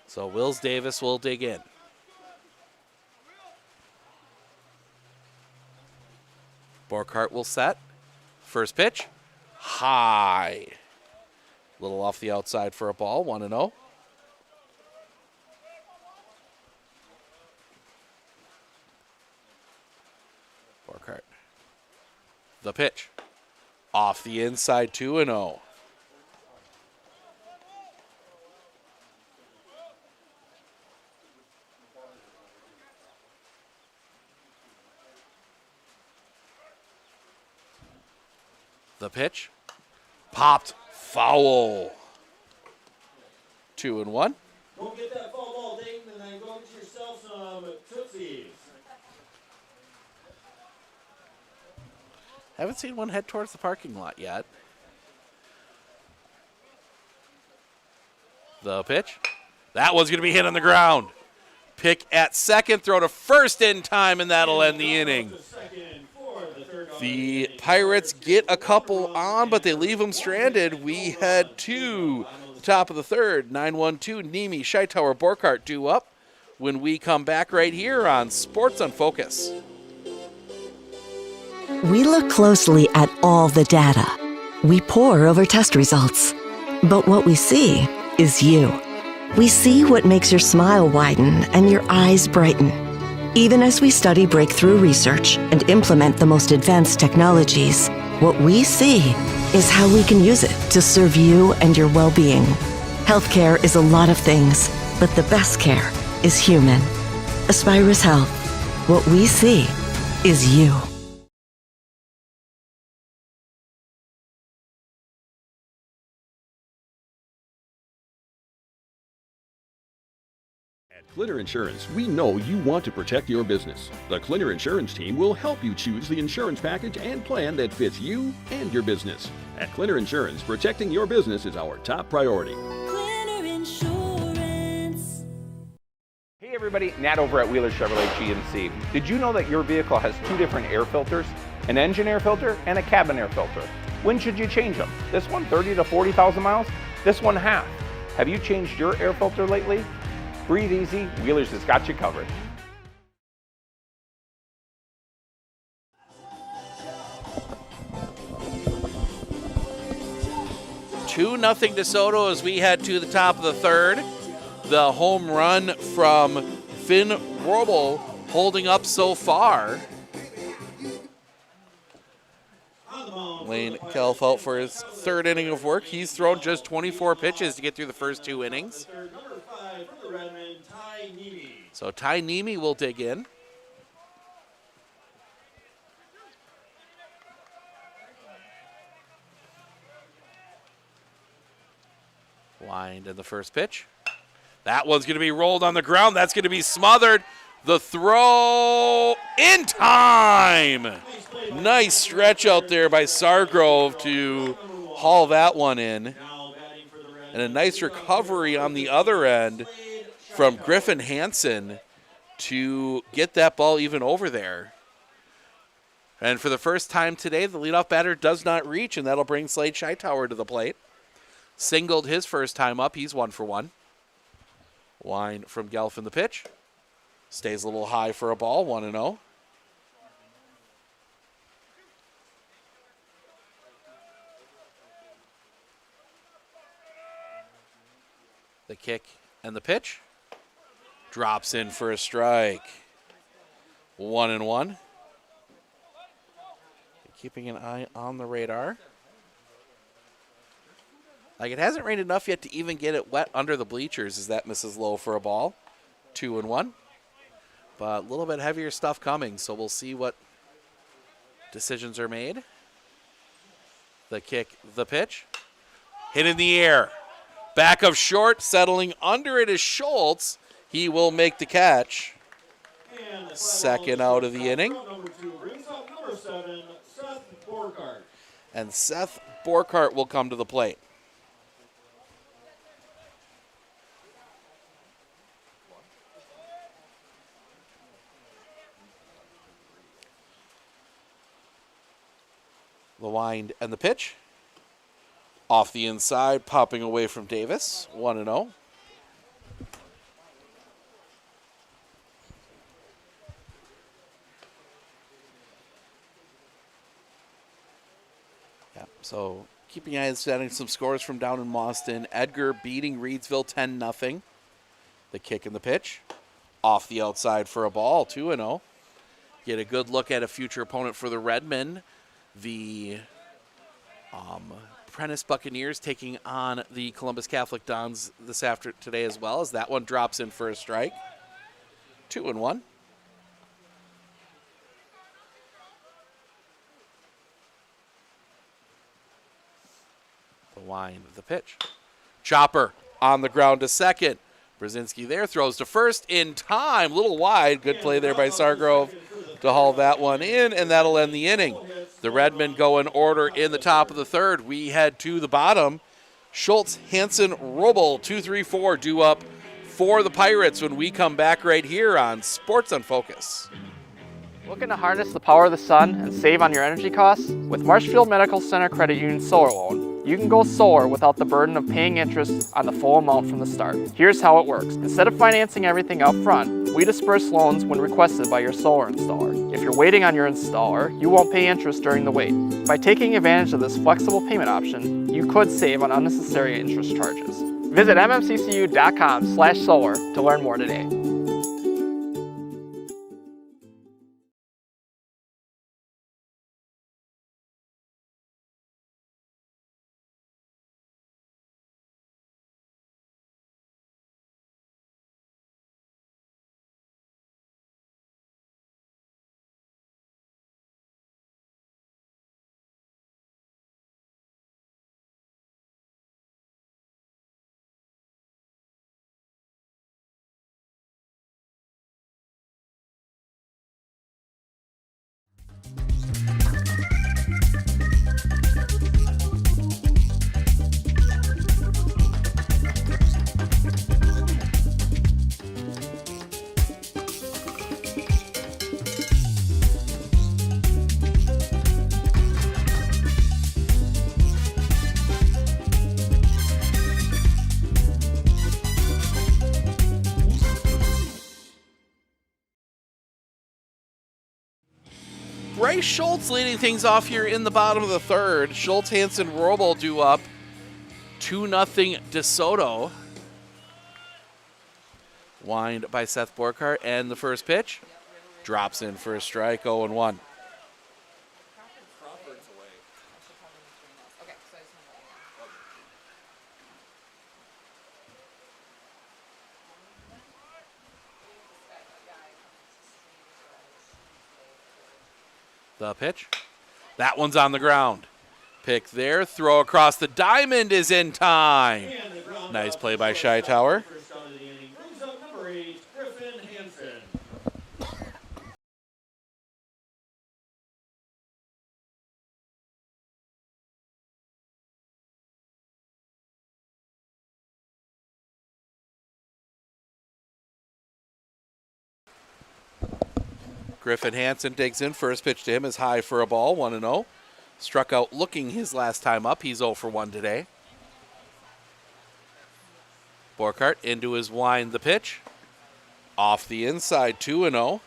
Speaker 2: So Wills Davis will dig in. Borkart will set. First pitch, high. Little off the outside for a ball, 1-0. Borkart. The pitch, off the inside, 2-0. The pitch, popped, foul. 2-1.
Speaker 7: Go get that foul ball, Dayton, and then go get yourself some Tootsies.
Speaker 2: Haven't seen one head towards the parking lot yet. The pitch. That one's going to be hit on the ground. Pick at second, throw to first in time, and that'll end the inning. The Pirates get a couple on, but they leave them stranded. We head to the top of the third. 9-1-2, Nemi, Scheitauer, Borkart due up when we come back right here on Sports on Focus.
Speaker 8: We look closely at all the data. We pore over test results. But what we see is you. We see what makes your smile widen and your eyes brighten. Even as we study breakthrough research and implement the most advanced technologies, what we see is how we can use it to serve you and your well-being. Healthcare is a lot of things, but the best care is human. Aspirus Health. What we see is you.
Speaker 13: Clinner Insurance, we know you want to protect your business. The Clinner Insurance team will help you choose the insurance package and plan that fits you and your business. At Clinner Insurance, protecting your business is our top priority.
Speaker 1: Clinner Insurance.
Speaker 10: Hey everybody, Nat over at Wheeler Chevrolet GMC. Did you know that your vehicle has two different air filters? An engine air filter and a cabin air filter. When should you change them? This one 30 to 40,000 miles? This one half. Have you changed your air filter lately? Breathe easy, Wheeler's has got you covered.
Speaker 2: Two nothing to Soto as we head to the top of the third. The home run from Finn Robel holding up so far. Lane Kelf out for his third inning of work. He's thrown just 24 pitches to get through the first two innings. So Ty Nemi will dig in. Wind in the first pitch. That one's going to be rolled on the ground. That's going to be smothered. The throw in time. Nice stretch out there by Sargrove to haul that one in. And a nice recovery on the other end from Griffin Hansen to get that ball even over there. And for the first time today, the leadoff batter does not reach, and that'll bring Slade Scheitauer to the plate. Singled his first time up. He's 1 for 1. Wind from Gelf in the pitch. Stays a little high for a ball, 1-0. The kick and the pitch. Drops in for a strike. 1-1. Keeping an eye on the radar. Like, it hasn't rained enough yet to even get it wet under the bleachers as that misses low for a ball. 2-1. But a little bit heavier stuff coming, so we'll see what decisions are made. The kick, the pitch. Hit in the air. Back of short, settling under it is Schultz. He will make the catch. Second out of the inning. And Seth Borkart will come to the plate. wind and the pitch. Off the inside, popping away from Davis. 1-0. Yeah, so keeping eyes on some scores from down in Mauston. Edgar beating Reedsville 10-0. The kick and the pitch. Off the outside for a ball, 2-0. Get a good look at a future opponent for the Redmen. The Prentice Buccaneers taking on the Columbus Catholic Dons today as well, as that one drops in for a strike. 2-1. The wind of the pitch. Chopper on the ground to second. Brzezinski there, throws to first in time. Little wide. Good play there by Sargrove to haul that one in, and that'll end the inning. The Redmen go in order in the top of the third. We head to the bottom. Schultz, Hansen, Robel, 2-3-4 due up for the Pirates when we come back right here on Sports on Focus.
Speaker 9: Looking to harness the power of the sun and save on your energy costs? With Marshfield Medical Center Credit Union Solar Loan, you can go solar without the burden of paying interest on the full amount from the start. Here's how it works. Instead of financing everything up front, we disperse loans when requested by your solar installer. If you're waiting on your installer, you won't pay interest during the wait. By taking advantage of this flexible payment option, you could save on unnecessary interest charges. Visit mmccu.com/solar to learn more today.
Speaker 2: Bryce Schultz leading things off here in the bottom of the third. Schultz, Hansen, Robel due up 2-0 DeSoto. Wind by Seth Borkart, and the first pitch drops in for a strike. 0-1. The pitch. That one's on the ground. Pick there. Throw across the diamond is in time. Nice play by Scheitauer. Griffin Hansen digs in. First pitch to him is high for a ball, 1-0. Struck out looking his last time up. He's 0 for 1 today. Borkart into his wind, the pitch. Off the inside, 2-0.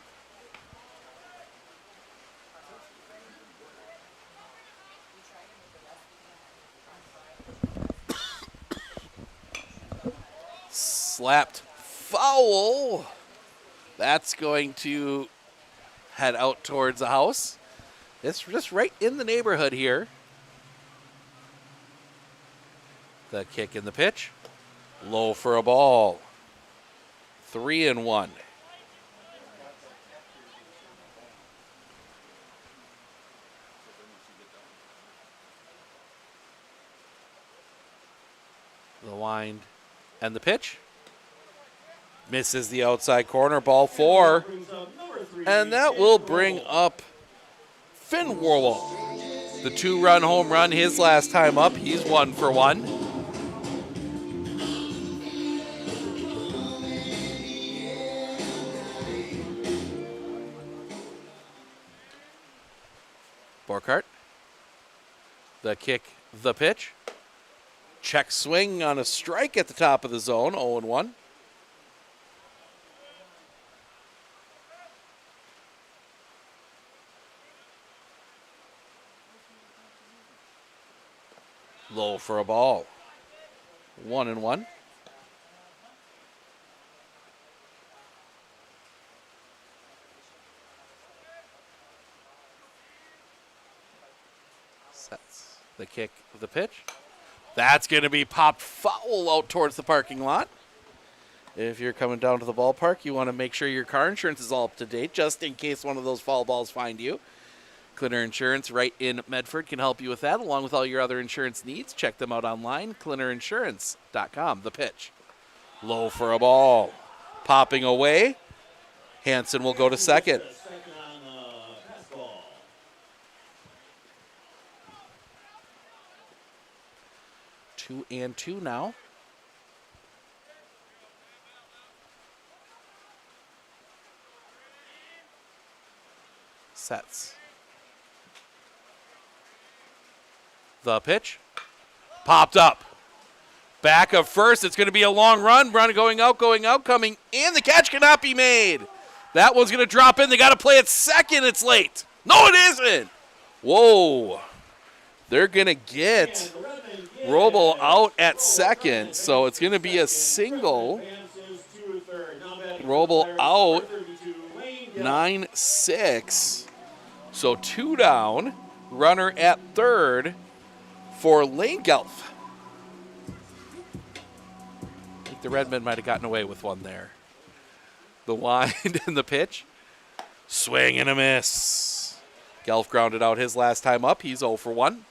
Speaker 2: Slapped foul. That's going to head out towards the house. It's just right in the neighborhood here. The kick and the pitch. Low for a ball. 3-1. The wind and the pitch. Misses the outside corner, ball 4. And that will bring up Finn Warwell. The 2-run home run his last time up. He's 1 for 1. Borkart The kick, the pitch. Check swing on a strike at the top of the zone, 0-1. Low for a ball. 1-1. Sets the kick, the pitch. That's going to be popped foul out towards the parking lot. If you're coming down to the ballpark, you want to make sure your car insurance is all up to date, just in case one of those foul balls find you. Clinner Insurance right in Medford can help you with that, along with all your other insurance needs. Check them out online, clinnerinsurance.com. The pitch. Low for a ball. Popping away. Hanson will go to second. 2-2 now. Sets. The pitch. Popped up. Back of first. It's going to be a long run. Run going out, coming in. The catch cannot be made. That one's going to drop in. They got to play it second. It's late. No, it isn't. Whoa. They're going to get Roble out at second. So it's going to be a single. Roble out. 9-6. So 2 down. Runner at third for Lane Gelf. I think the Redmen might have gotten away with one there. The wind and the pitch. Swing and a miss. Gelf grounded out his last time up. He's 0 for 1.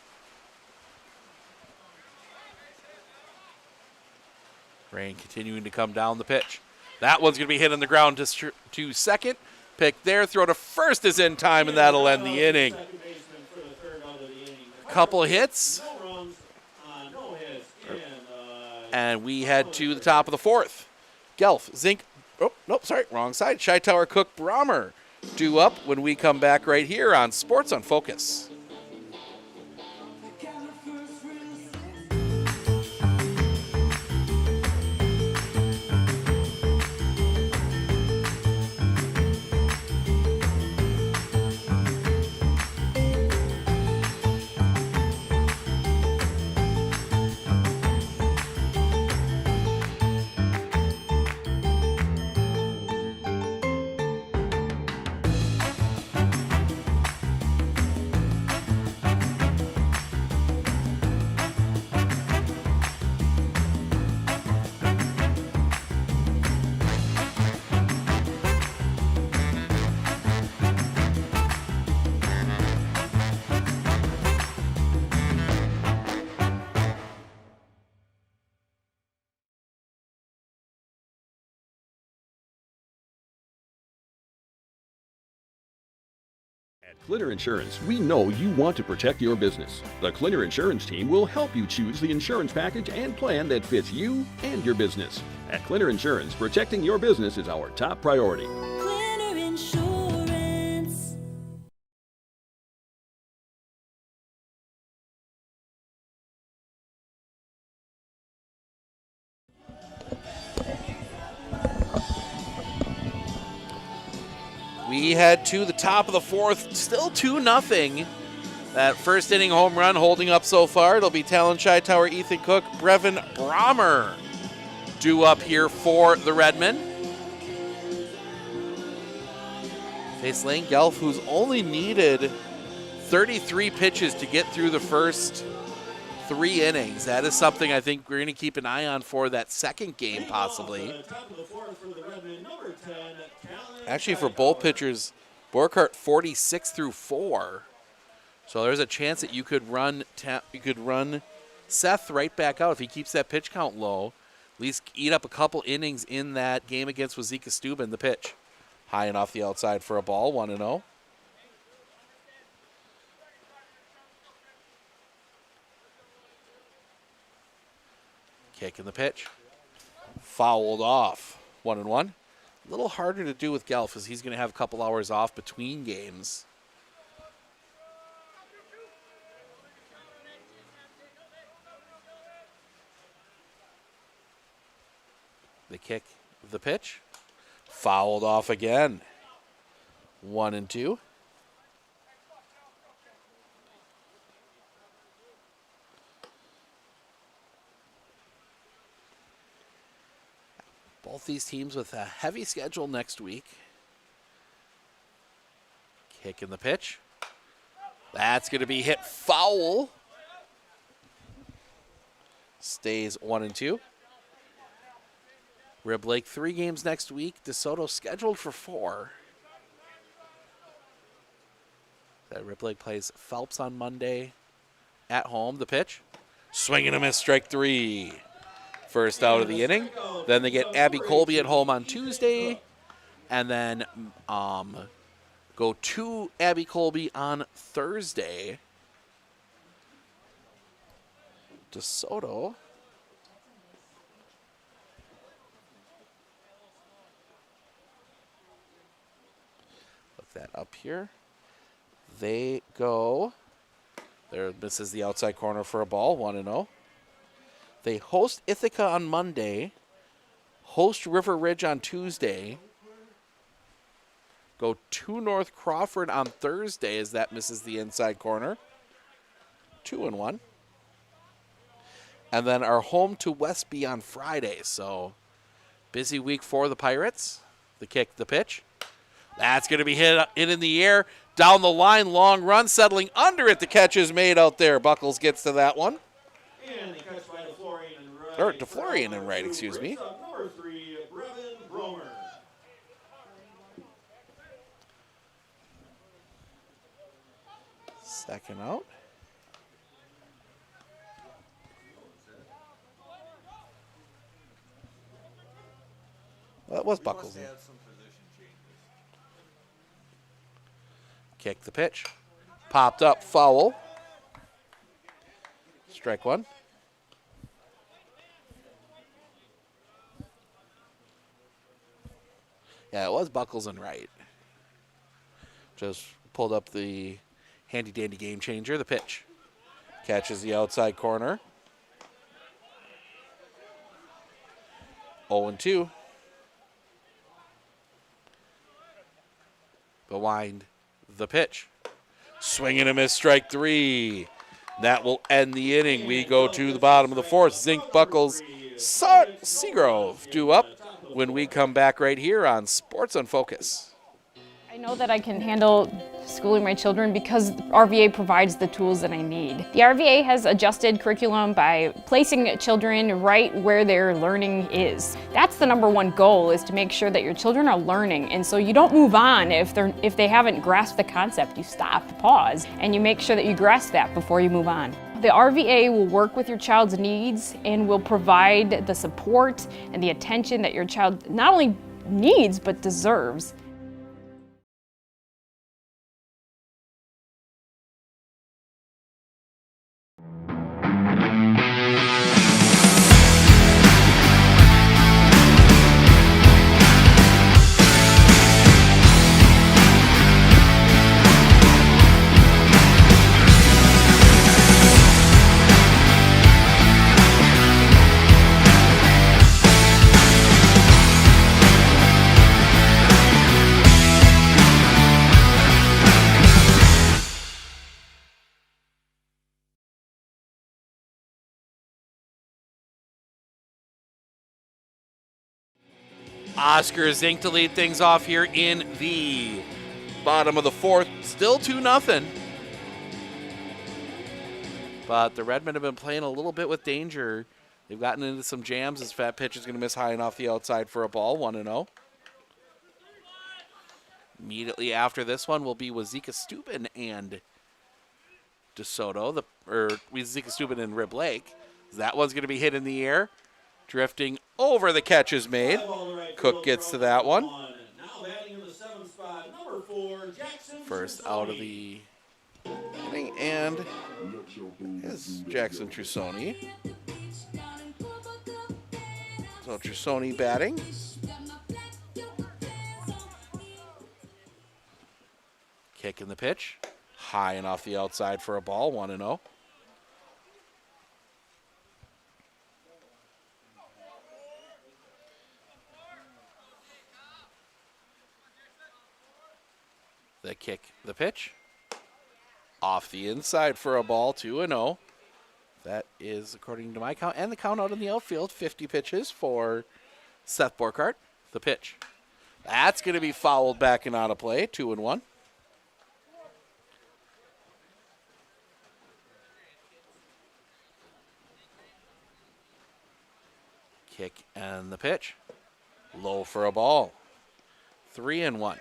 Speaker 2: Rain continuing to come down the pitch. That one's going to be hit on the ground to second. Pick there. Throw to first is in time, and that'll end the inning. Couple hits. And we head to the top of the fourth. Gelf, Zink. Oh, nope, sorry, wrong side. Shy-Tower, Cook, Brommer due up when we come back right here on Sports on Focus.
Speaker 13: At Clinner Insurance, we know you want to protect your business. The Clinner Insurance team will help you choose the insurance package and plan that fits you and your business. At Clinner Insurance, protecting your business is our top priority.
Speaker 5: Clinner Insurance.
Speaker 2: We head to the top of the fourth, still 2-0. That first inning home run holding up so far. It'll be Talon Shy-Tower, Ethan Cook, Brevin Brommer due up here for the Redmen. Face Lane Gelf, who's only needed 33 pitches to get through the first 3 innings. That is something I think we're going to keep an eye on for that second game, possibly. Actually, for both pitchers, Borkart 46 through 4. So there's a chance that you could run Seth right back out if he keeps that pitch count low. At least eat up a couple innings in that game against Wazika Steuben. The pitch high and off the outside for a ball, 1-0. Kick in the pitch. Fouled off. 1-1. A little harder to do with Gelf as he's going to have a couple hours off between games. The kick, the pitch. Fouled off again. 1-2. Both these teams with a heavy schedule next week. Kick in the pitch. That's going to be hit foul. Stays 1-2. Rib Lake 3 games next week. DeSoto scheduled for 4. That Rib Lake plays Phelps on Monday at home. The pitch. Swing and a miss, strike 3. First out of the inning. Then they get Abby Colby at home on Tuesday. And then go to Abby Colby on Thursday. DeSoto. Look that up here. They go. There misses the outside corner for a ball, 1-0. They host Ithaca on Monday. Host River Ridge on Tuesday. Go to North Crawford on Thursday as that misses the inside corner. 2-1. And then are home to Westby on Friday. So busy week for the Pirates. The kick, the pitch. That's going to be hit in the air. Down the line, long run, settling under it. The catch is made out there. Buckles gets to that one.
Speaker 7: And the catch by DeFlorian and right.
Speaker 2: Or DeFlorian and right, excuse me.
Speaker 7: Number 3, Brevin Bromer.
Speaker 2: Second out. Well, that was Buckles. Kick the pitch. Popped up, foul. Strike 1. Yeah, it was Buckles and Wright. Just pulled up the handy-dandy game changer. The pitch. Catches the outside corner. 0-2. The wind. The pitch. Swing and a miss, strike 3. That will end the inning. We go to the bottom of the 4th. Zink, Buckles, Seagrove due up when we come back right here on Sports on Focus.
Speaker 14: I know that I can handle schooling my children because RVA provides the tools that I need. The RVA has adjusted curriculum by placing children right where their learning is. That's the #1 goal, is to make sure that your children are learning, and so you don't move on if they haven't grasped the concept. You stop, pause, and you make sure that you grasp that before you move on. The RVA will work with your child's needs and will provide the support and the attention that your child not only needs but deserves.
Speaker 2: Oscar Zink to lead things off here in the bottom of the 4th. Still 2-0. But the Redmen have been playing a little bit with danger. They've gotten into some jams. This fat pitch is going to miss high and off the outside for a ball, 1-0. Immediately after this one will be Wazeeka Steuben and DeSoto, Wazeeka Steuben and Rib Lake. That one's going to be hit in the air. Drifting over, the catch is made. Cook gets to that one. First out of the inning, and is Jackson Trusoni. So Trusoni batting. Kick in the pitch. High and off the outside for a ball, 1-0. kick the pitch. Off the inside for a ball, 2-0. That is, according to my count, and the count out in the outfield, 50 pitches for Seth Borkart. The pitch. That's going to be fouled back and out of play, 2-1. Kick and the pitch. Low for a ball. 3-1.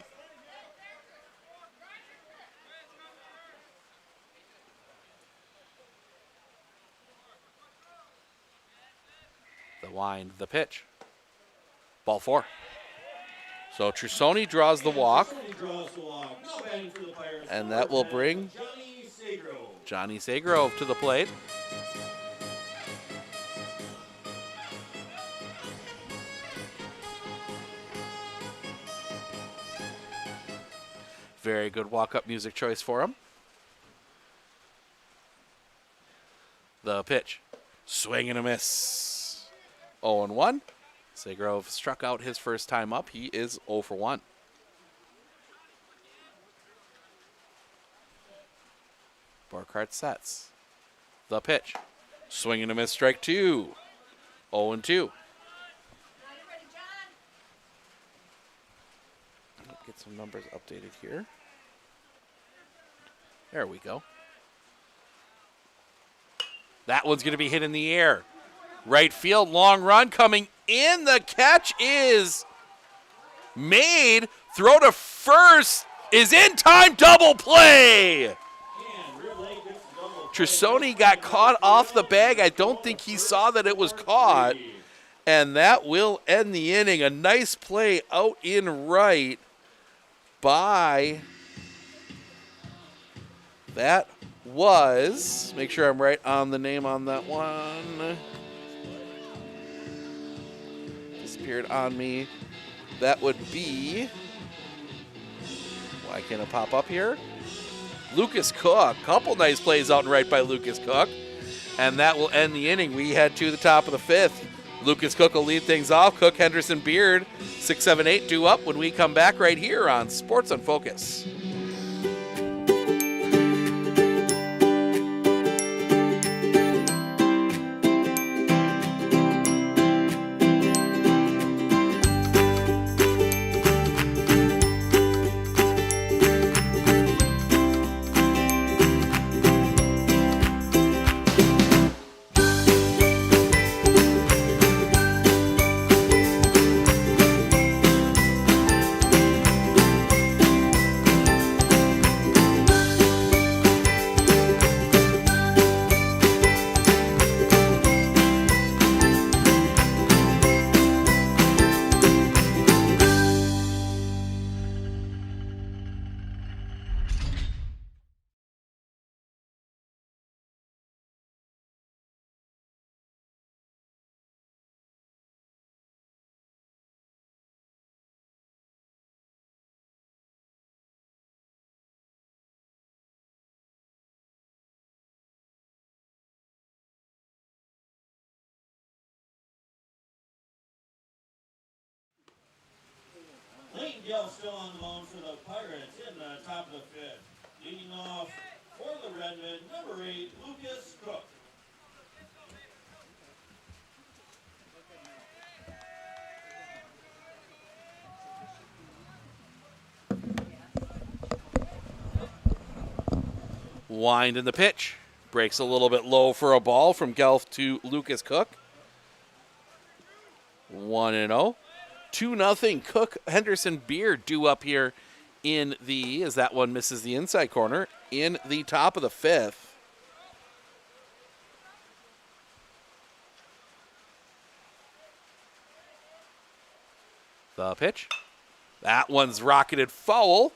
Speaker 2: The wind, the pitch. Ball 4. So Trusoni draws the walk. And that will bring Johnny Sagrove to the plate. Very good walk-up music choice for him. The pitch. Swing and a miss. 0-1. Sagrove struck out his first time up. He is 0 for 1. Borkart sets. The pitch. Swing and a miss, strike 2. 0-2. Get some numbers updated here. There we go. That one's going to be hit in the air. Right field, long run coming in. The catch is made. Throw to first is in time. Double play. Trusoni got caught off the bag. I don't think he saw that it was caught. And that will end the inning. A nice play out in right by, that was, make sure I'm right on the name on that one. Disappeared on me. That would be, why can't it pop up here? Lucas Cook. Couple nice plays out and right by Lucas Cook. And that will end the inning. We head to the top of the 5th. Lucas Cook will lead things off. Cook, Henderson, Beard, 6, 7, 8 due up when we come back right here on Sports on Focus.
Speaker 7: Clayton Gill still on the mound for the Pirates in the top of the 5th. Leading off for the Redmen, number 8, Lucas Cook.
Speaker 2: Wind in the pitch. Breaks a little bit low for a ball from Gelf to Lucas Cook. 1-0. 2-0. Cook, Henderson, Beard due up here in the, as that one misses the inside corner, in the top of the 5th. The pitch. That one's rocketed foul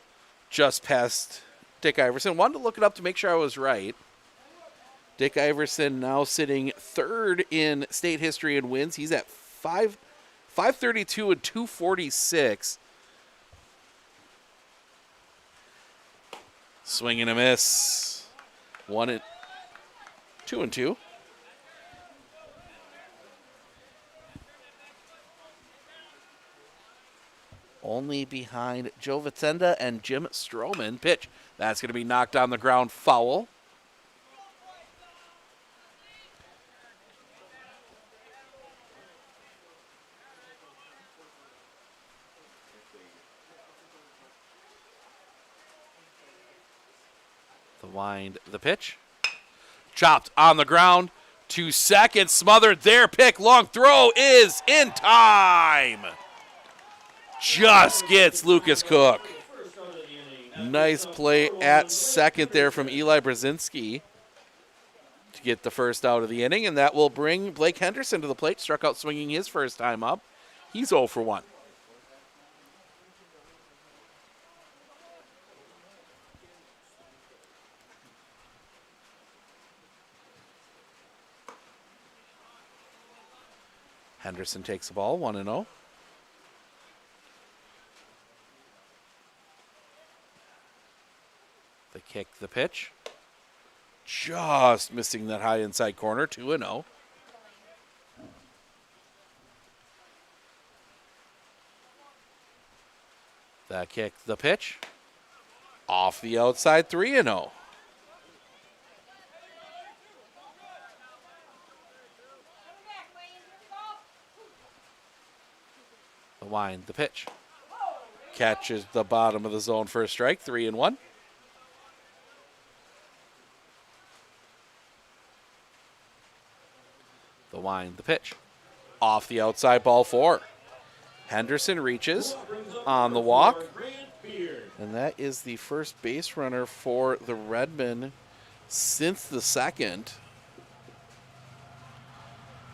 Speaker 2: just past Dick Iverson. Wanted to look it up to make sure I was right. Dick Iverson now sitting 3rd in state history in wins. He's at 532 and 246. Swing and a miss. 2-2. only behind Joe Vitenda and Jim Stroman. Pitch. That's going to be knocked on the ground, foul. The wind, the pitch. Chopped on the ground. 2 seconds, smothered there. Pick, long throw is in time. Just gets Lucas Cook. Nice play at second there from Eli Brzezinski to get the first out of the inning, and that will bring Blake Henderson to the plate. Struck out swinging his first time up. He's 0 for 1. Henderson takes the ball, 1-0. The kick, the pitch. Just missing that high inside corner, 2-0. The kick, the pitch. Off the outside, 3-0. The wind, the pitch. Catches the bottom of the zone for a strike, 3-1. The wind, the pitch. Off the outside, ball 4. Henderson reaches on the walk. And that is the first base runner for the Redmen since the second.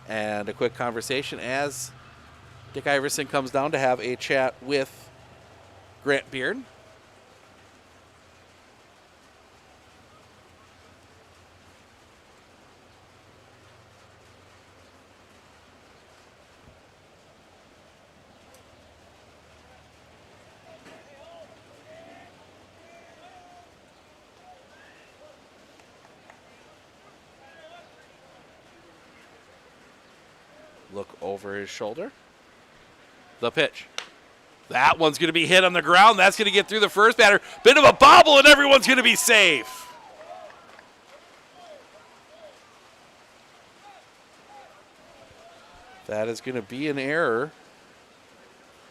Speaker 2: And a quick conversation as Dick Iverson comes down to have a chat with Grant Beard. Look over his shoulder. The pitch. That one's going to be hit on the ground. That's going to get through the first batter. Bit of a bobble, and everyone's going to be safe. That is going to be an error.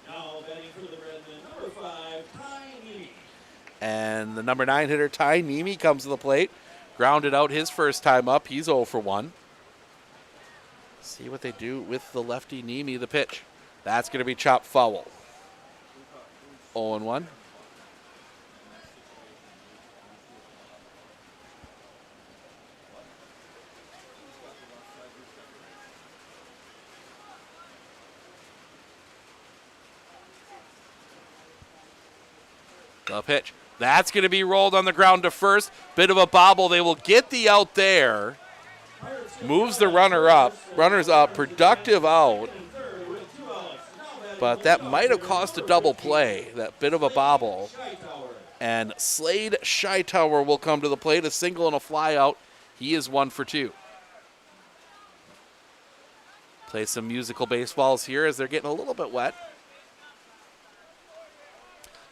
Speaker 7: Now batting for the Redmen, number 5, Ty Neemy.
Speaker 2: And the number 9 hitter, Ty Neemy, comes to the plate. Grounded out his first time up. He's 0 for 1. See what they do with the lefty Neemy, the pitch. That's going to be chopped foul. 0-1. The pitch. That's going to be rolled on the ground to first. Bit of a bobble. They will get the out there. Moves the runner up. Runner's up. Productive out. But that might have cost a double play. That bit of a bobble. And Slade Scheitower will come to the plate. A single and a fly out. He is 1 for 2. Play some musical baseballs here as they're getting a little bit wet.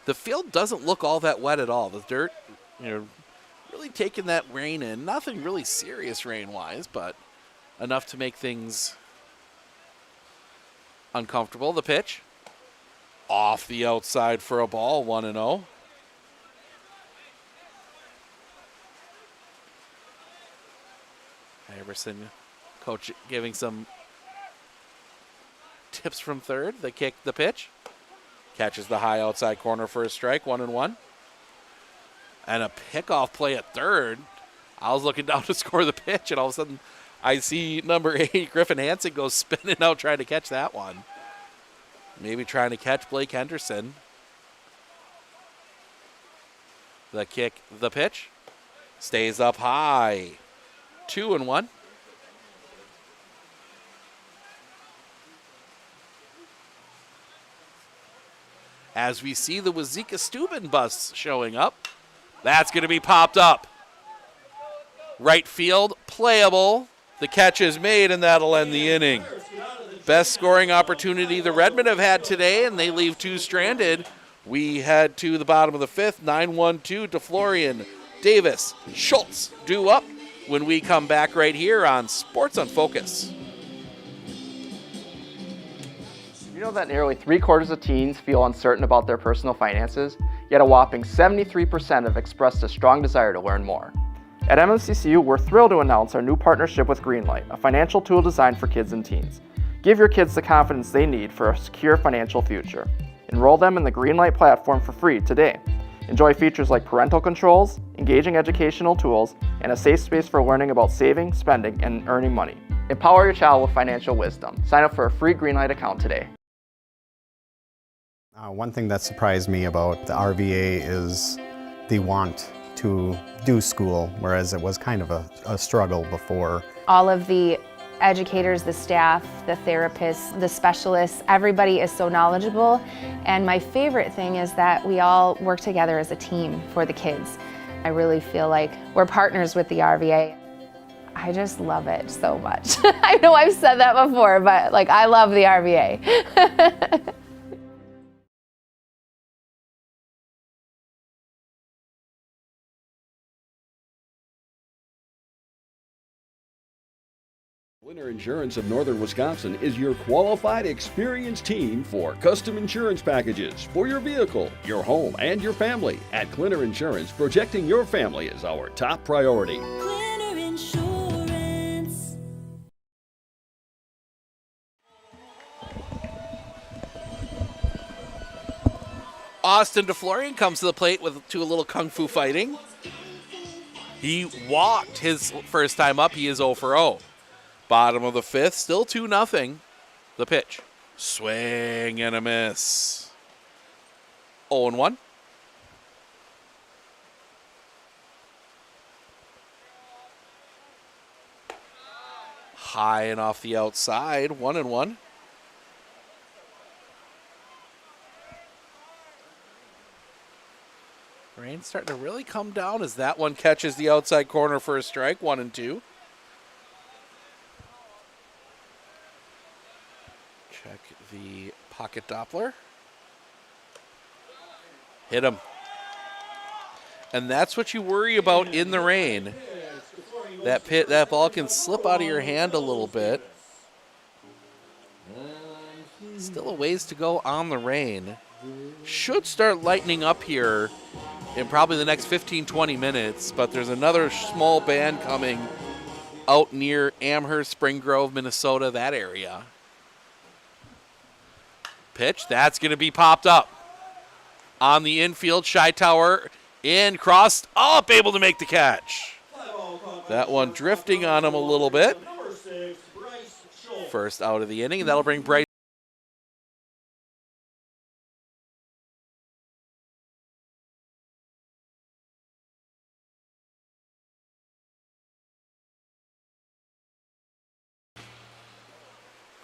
Speaker 2: The field doesn't look all that wet at all. The dirt, really taking that rain in. Nothing really serious rain-wise, but enough to make things uncomfortable. The pitch. Off the outside for a ball, 1-0. Iverson, coach, giving some tips from third. The kick, the pitch. Catches the high outside corner for a strike, 1-1. And a pickoff play at third. I was looking down to score the pitch, and all of a sudden I see number 8, Griffin Hansen, go spinning out trying to catch that one. Maybe trying to catch Blake Henderson. The kick, the pitch. Stays up high. 2-1. As we see the Wazika Steuben bus showing up. That's going to be popped up. Right field, playable. The catch is made, and that'll end the inning. Best scoring opportunity the Redmen have had today, and they leave 2 stranded. We head to the bottom of the 5th, 9-1-2 to Florian, Davis, Schultz due up when we come back right here on Sports on Focus.
Speaker 9: You know that nearly 3/4 of teens feel uncertain about their personal finances, yet a whopping 73% have expressed a strong desire to learn more. At MMCCU, we're thrilled to announce our new partnership with Greenlight, a financial tool designed for kids and teens. Give your kids the confidence they need for a secure financial future. Enroll them in the Greenlight platform for free today. Enjoy features like parental controls, engaging educational tools, and a safe space for learning about saving, spending, and earning money. Empower your child with financial wisdom. Sign up for a free Greenlight account today.
Speaker 15: One thing that surprised me about the RVA is the want to do school, whereas it was kind of a struggle before.
Speaker 16: All of the educators, the staff, the therapists, the specialists, everybody is so knowledgeable. And my favorite thing is that we all work together as a team for the kids. I really feel like we're partners with the RVA. I just love it so much. I know I've said that before, but like I love the RVA.
Speaker 13: Clinner Insurance of Northern Wisconsin is your qualified, experienced team for custom insurance packages for your vehicle, your home, and your family. At Clinner Insurance, protecting your family is our top priority.
Speaker 5: Clinner Insurance.
Speaker 2: Austin DeFlorian comes to the plate to a little kung fu fighting. He walked his first time up. He is 0 for 0. Bottom of the 5th, still 2-0. The pitch. Swing and a miss. 0-1. High and off the outside. 1-1. Rain's starting to really come down as that one catches the outside corner for a strike. 1-2. Check the pocket Doppler. Hit him. And that's what you worry about in the rain. That ball can slip out of your hand a little bit. Still a ways to go on the rain. Should start lightening up here in probably the next 15-20 minutes, but there's another small band coming out near Amherst, Spring Grove, Minnesota, that area. Pitch, that's going to be popped up. On the infield, Shytower in, crossed up, able to make the catch. That one drifting on him a little bit. First out of the inning, and that'll bring Bryce.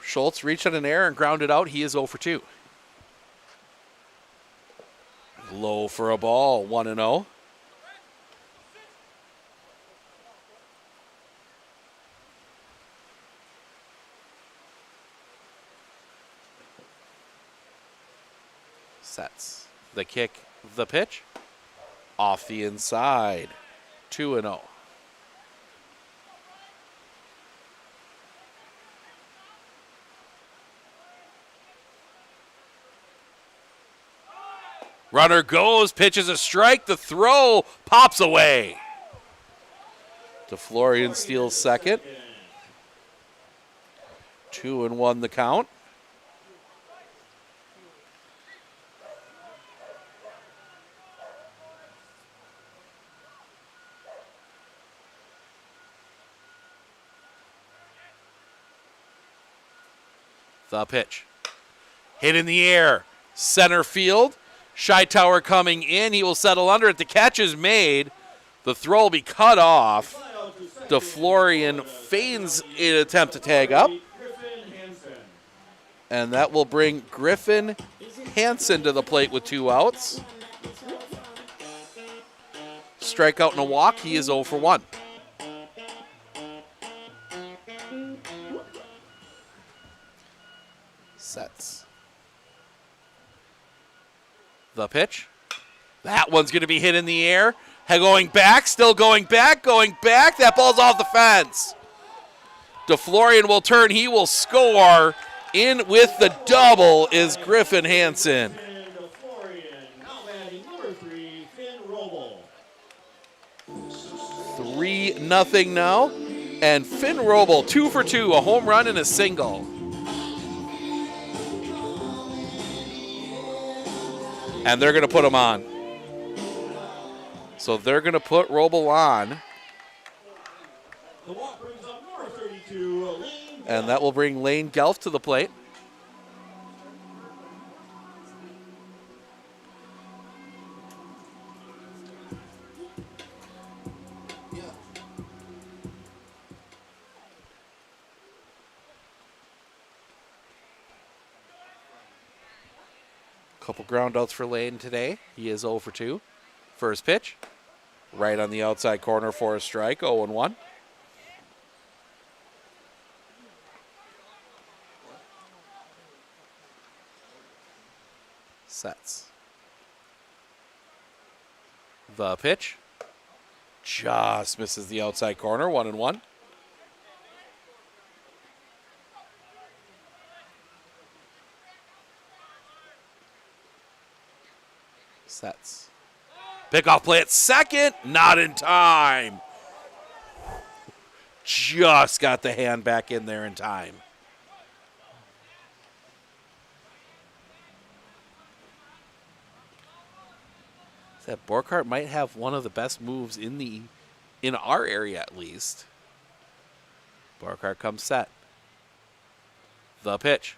Speaker 2: Schultz reached on an error and grounded out. He is 0 for 2. Low for a ball, 1-0. Sets the kick, the pitch. Off the inside, 2-0. Runner goes, pitches a strike, the throw pops away. DeFlorian steals second. 2-1 the count. The pitch. Hit in the air. Center field. Shytower coming in. He will settle under it. The catch is made. The throw will be cut off. DeFlorian feigns an attempt to tag up. And that will bring Griffin Hansen to the plate with 2 outs. Strikeout and a walk. He is 0 for 1. Sets. The pitch. That one's going to be hit in the air. Going back, still going back, going back. That ball's off the fence. DeFlorian will turn. He will score. In with the double is Griffin Hansen. 3-0 now. And Finn Roble, 2 for 2, a home run and a single. And they're going to put him on. So they're going to put Roble on.
Speaker 7: The walk brings up number 32, Lane.
Speaker 2: And that will bring Lane Gelf to the plate. Couple ground outs for Lane today. He is 0 for 2. First pitch, right on the outside corner for a strike, 0-1. Sets. The pitch, just misses the outside corner, 1-1. Sets. Pickoff play at second, not in time. Just got the hand back in there in time. That Borkhardt might have one of the best moves in our area at least. Borkhardt comes set. The pitch.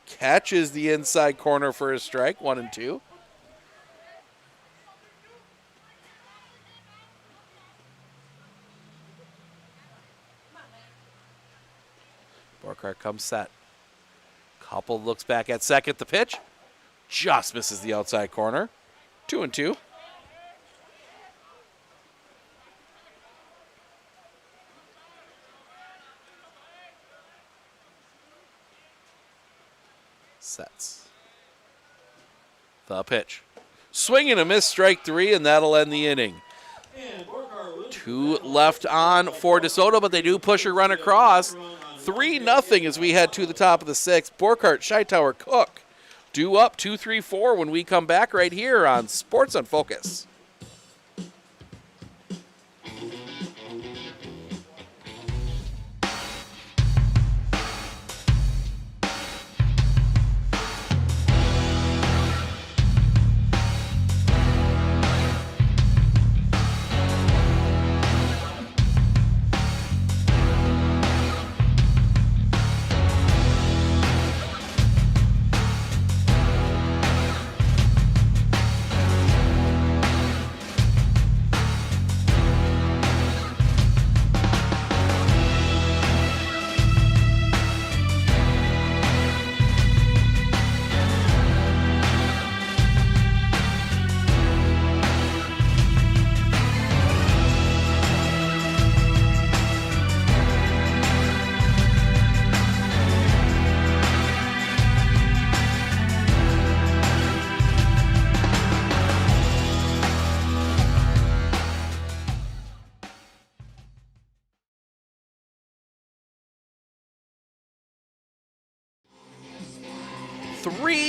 Speaker 2: Catches the inside corner for a strike, 1-2. Borkhardt comes set. Couple looks back at second. The pitch just misses the outside corner. 2-2. Sets. The pitch. Swing and a miss, strike 3, and that'll end the inning. 2 left on for DeSoto, but they do push a run across. 3-0 as we head to the top of the 6th. Borkhardt, Scheitower, Cook due up 2-3-4 when we come back right here on Sports on Focus.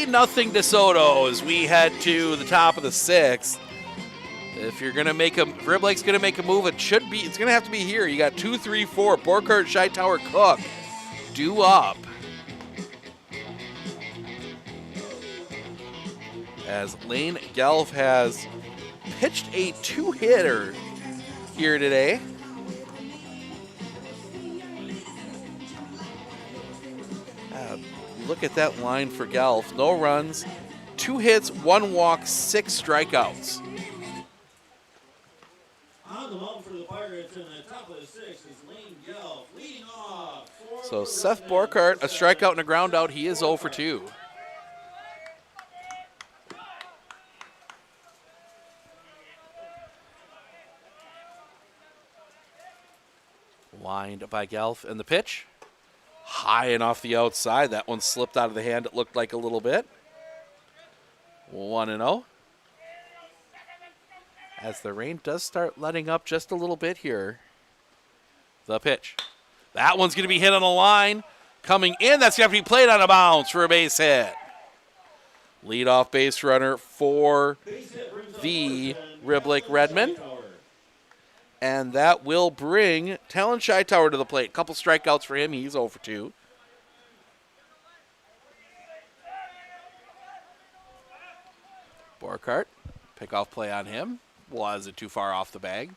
Speaker 2: Nothing DeSoto as we head to the top of the 6th. If you're gonna make a Rib Lake's gonna make a move, it's gonna have to be here. You got 2, 3, 4. Borkhardt, Scheitower, Cook due up. As Lane Gelf has pitched a 2-hitter here today. Look at that line for Gelf. No runs, 2 hits, 1 walk, 6 strikeouts.
Speaker 7: On the mound for the Pirates in the top of the 6th is Lane Gelf leading off.
Speaker 2: So Seth Borkhardt, a strikeout and a ground out. He is 0 for 2. Lined by Gelf, and the pitch High and off the outside. That one slipped out of the hand, it looked like a little bit. 1-0. As the rain does start letting up just a little bit here. The pitch. That one's going to be hit on the line. Coming in, that's going to have to be played on a bounce for a base hit. Leadoff base runner for the Riblick Redmen. And that will bring Talon Shytower to the plate. Couple strikeouts for him. He's 0 for 2. Borkart, pickoff play on him. Was it too far off the bag?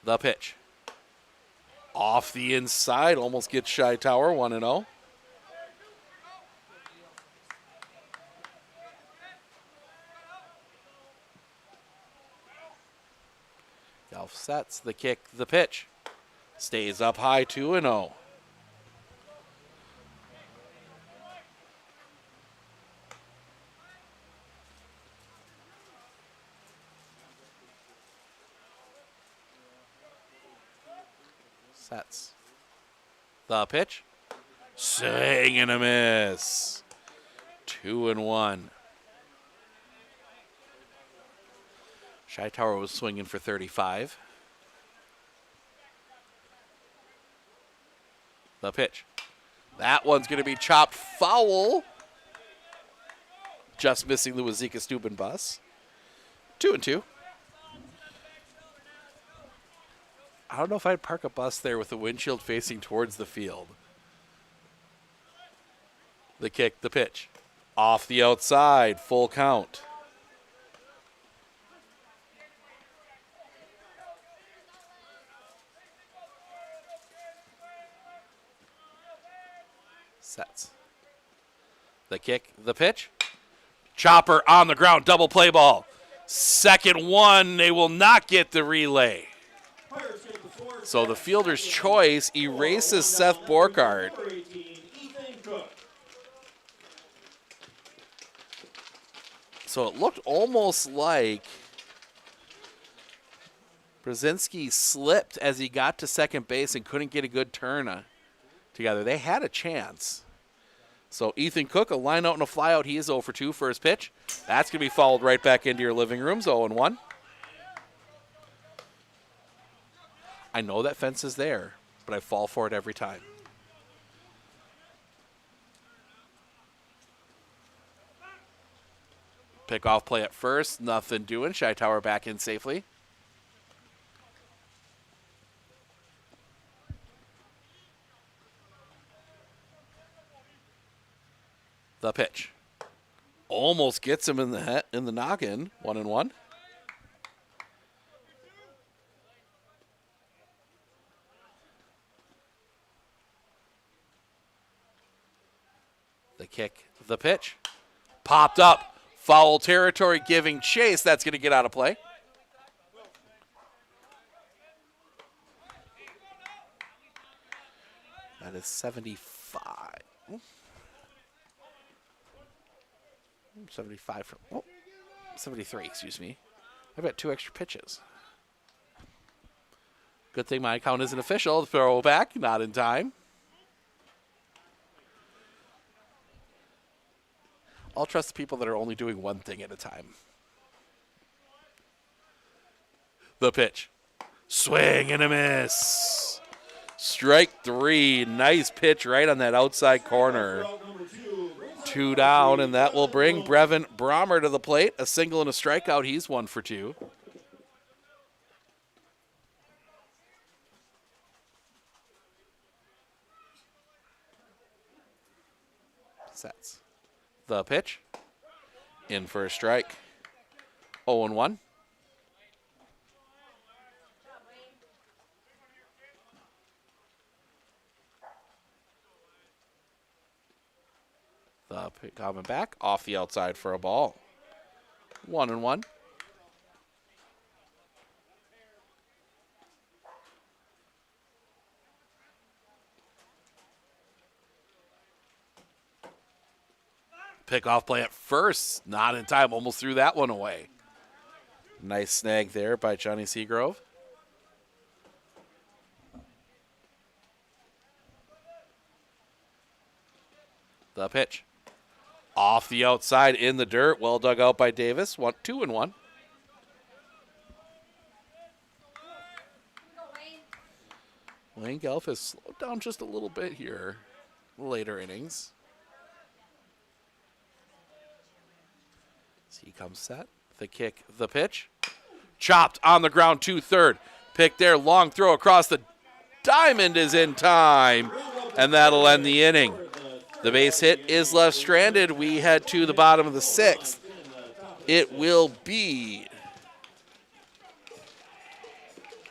Speaker 2: The pitch. Off the inside, almost gets Shytower, 1-0. Gelf sets the kick, the pitch. Stays up high, 2-0. Sets. The pitch. Swing and a miss. 2-1. Shytower was swinging for 35. The pitch. That one's going to be chopped foul. Just missing the Wazeeka Steuben bus. 2-2. I don't know if I'd park a bus there with the windshield facing towards the field. The kick, the pitch. Off the outside, full count. Sets. The kick, the pitch. Chopper on the ground, double play ball. Second one, they will not get the relay. So the fielder's choice erases Seth Borkart. So it looked almost like Brzezinski slipped as he got to second base and couldn't get a good turn together. They had a chance. So Ethan Cook, a line out and a fly out. He is 0 for 2 for his pitch. That's going to be fouled right back into your living rooms, 0-1. I know that fence is there, but I fall for it every time. Pick-off play at first, nothing doing. Shytower back in safely. The pitch. Almost gets him in the noggin, 1-1. The kick, the pitch. Popped up. Foul territory giving chase. That's going to get out of play. That is 75. 75 from, 73, excuse me. I've got 2 extra pitches. Good thing my count isn't official. Throw back, not in time. I'll trust the people that are only doing one thing at a time. The pitch. Swing and a miss. Strike 3. Nice pitch right on that outside corner. 2 down, and that will bring Brevin Brommer to the plate. A single and a strikeout. He's 1 for 2. Sets. The pitch. In for a strike. 0-1. The pick coming back off the outside for a ball. 1-1. Pickoff play at first, not in time, almost threw that one away. Nice snag there by Johnny Seagrove. The pitch. Off the outside in the dirt. Well dug out by Davis. 2-1. Wayne Gelf has slowed down just a little bit here. Later innings. As he comes set. The kick, the pitch. Chopped on the ground, 2-3. Pick there, long throw across the diamond is in time. And that'll end the inning. The base hit is left stranded. We head to the bottom of the 6th. It will be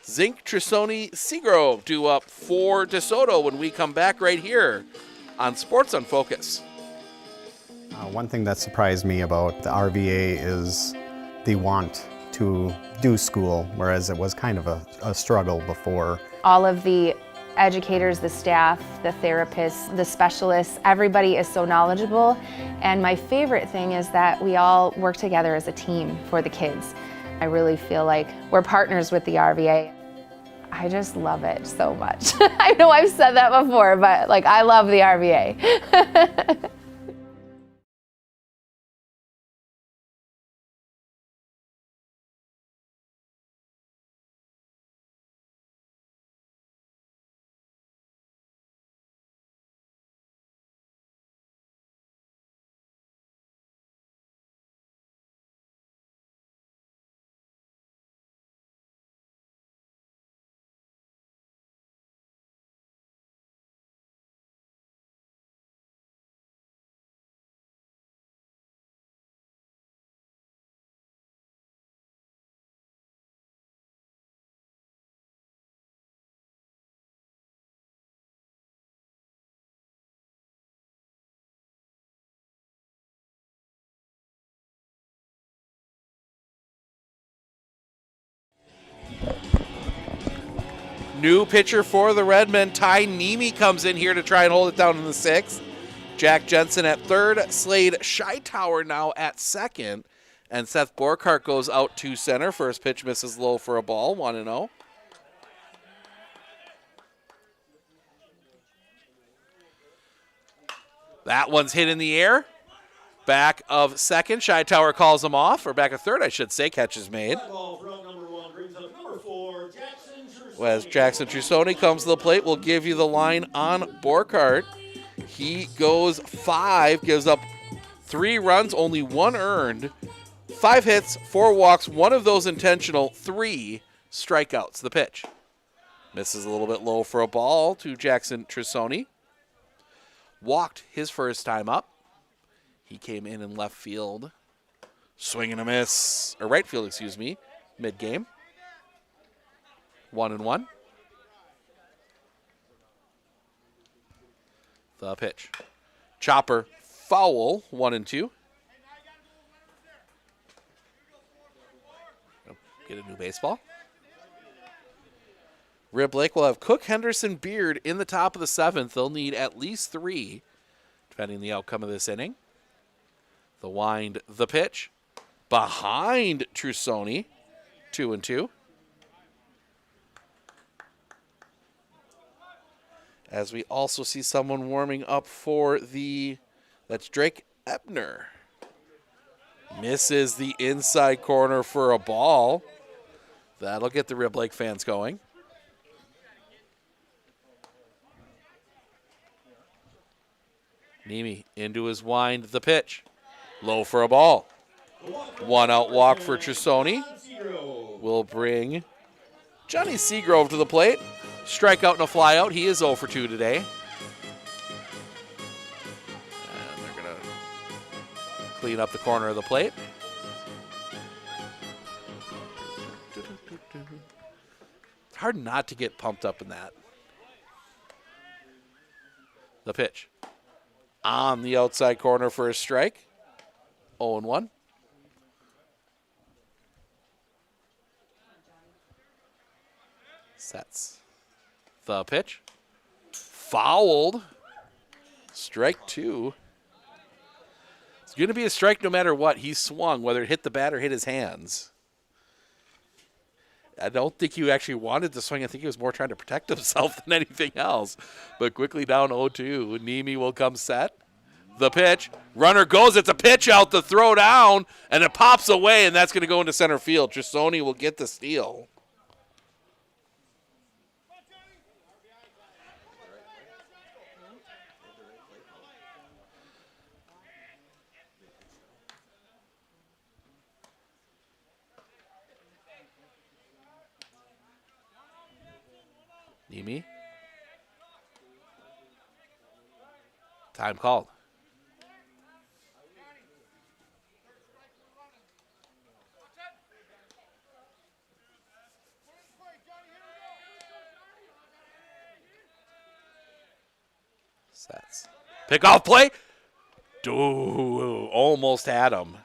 Speaker 2: Zink, Trisoni, Seagrove due up for DeSoto when we come back right here on Sports on Focus.
Speaker 15: One thing that surprised me about the RVA is the want to do school, whereas it was kind of a struggle before.
Speaker 16: All of the educators, the staff, the therapists, the specialists, everybody is so knowledgeable. And my favorite thing is that we all work together as a team for the kids. I really feel like we're partners with the RVA. I just love it so much. I know I've said that before, but like I love the RVA.
Speaker 2: New pitcher for the Redmen, Ty Nemi, comes in here to try and hold it down in the 6th. Jack Jensen at 3rd. Slade Scheitower now at 2nd. And Seth Borkart goes out to center. First pitch misses low for a ball, 1-0. That one's hit in the air. Back of 2nd. Scheitower calls him off, or back of 3rd, I should say. Catch is made. As Jackson Trusoni comes to the plate, we'll give you the line on Borkart. He goes 5, gives up 3 runs, only 1 earned. 5 hits, 4 walks, 1 of those intentional, 3 strikeouts. The pitch. Misses a little bit low for a ball to Jackson Trusoni. Walked his first time up. He came in left field. Swing and a miss, or right field, excuse me, mid-game. 1-1. The pitch. Chopper, foul, 1-2. Get a new baseball. Rib Lake will have Cook, Henderson, Beard in the top of the 7th. They'll need at least 3, depending on the outcome of this inning. The wind, the pitch. Behind Trusoni, 2-2. As we also see someone warming up for that's Drake Ebner. Misses the inside corner for a ball. That'll get the Rib Lake fans going. Nemi into his wind, the pitch. Low for a ball. 1 out walk for Trusoni. Will bring Johnny Seagrove to the plate. Strikeout and a flyout. He is 0 for 2 today. And they're going to clean up the corner of the plate. It's hard not to get pumped up in that. The pitch. On the outside corner for a strike. 0-1. Sets. The pitch. Fouled. Strike 2. It's going to be a strike no matter what. He swung, whether it hit the bat or hit his hands. I don't think he actually wanted to swing. I think he was more trying to protect himself than anything else. But quickly down 0-2. Nemi will come set. The pitch. Runner goes. It's a pitch out the throw down, and it pops away, and that's going to go into center field. Trisoni will get the steal. Nemi. Time called. Sets. Pick off play. Almost had him.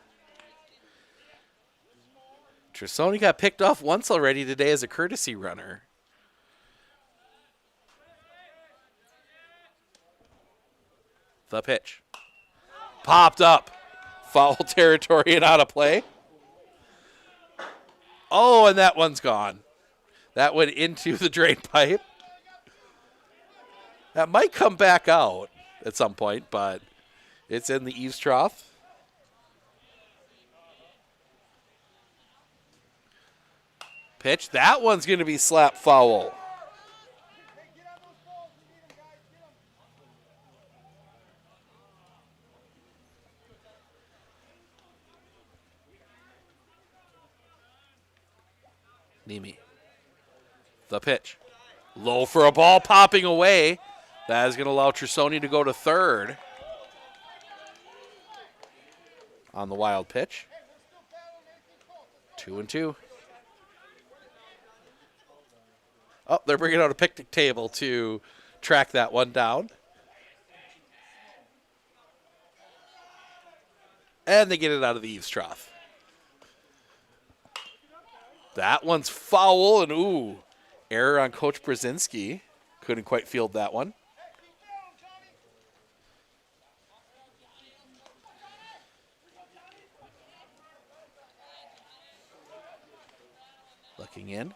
Speaker 2: Trisoni got picked off once already today as a courtesy runner. The pitch. Popped up. Foul territory and out of play. Oh, and that one's gone. That went into the drain pipe. That might come back out at some point, but it's in the eaves trough. Pitch. That one's going to be slap foul. Nemi. The pitch. Low for a ball, popping away. That is going to allow Trisoni to go to third on the wild pitch. 2-2. Oh, they're bringing out a picnic table to track that one down. And they get it out of the eaves trough. That one's foul, and ooh, error on Coach Brzezinski. Couldn't quite field that one. Looking in.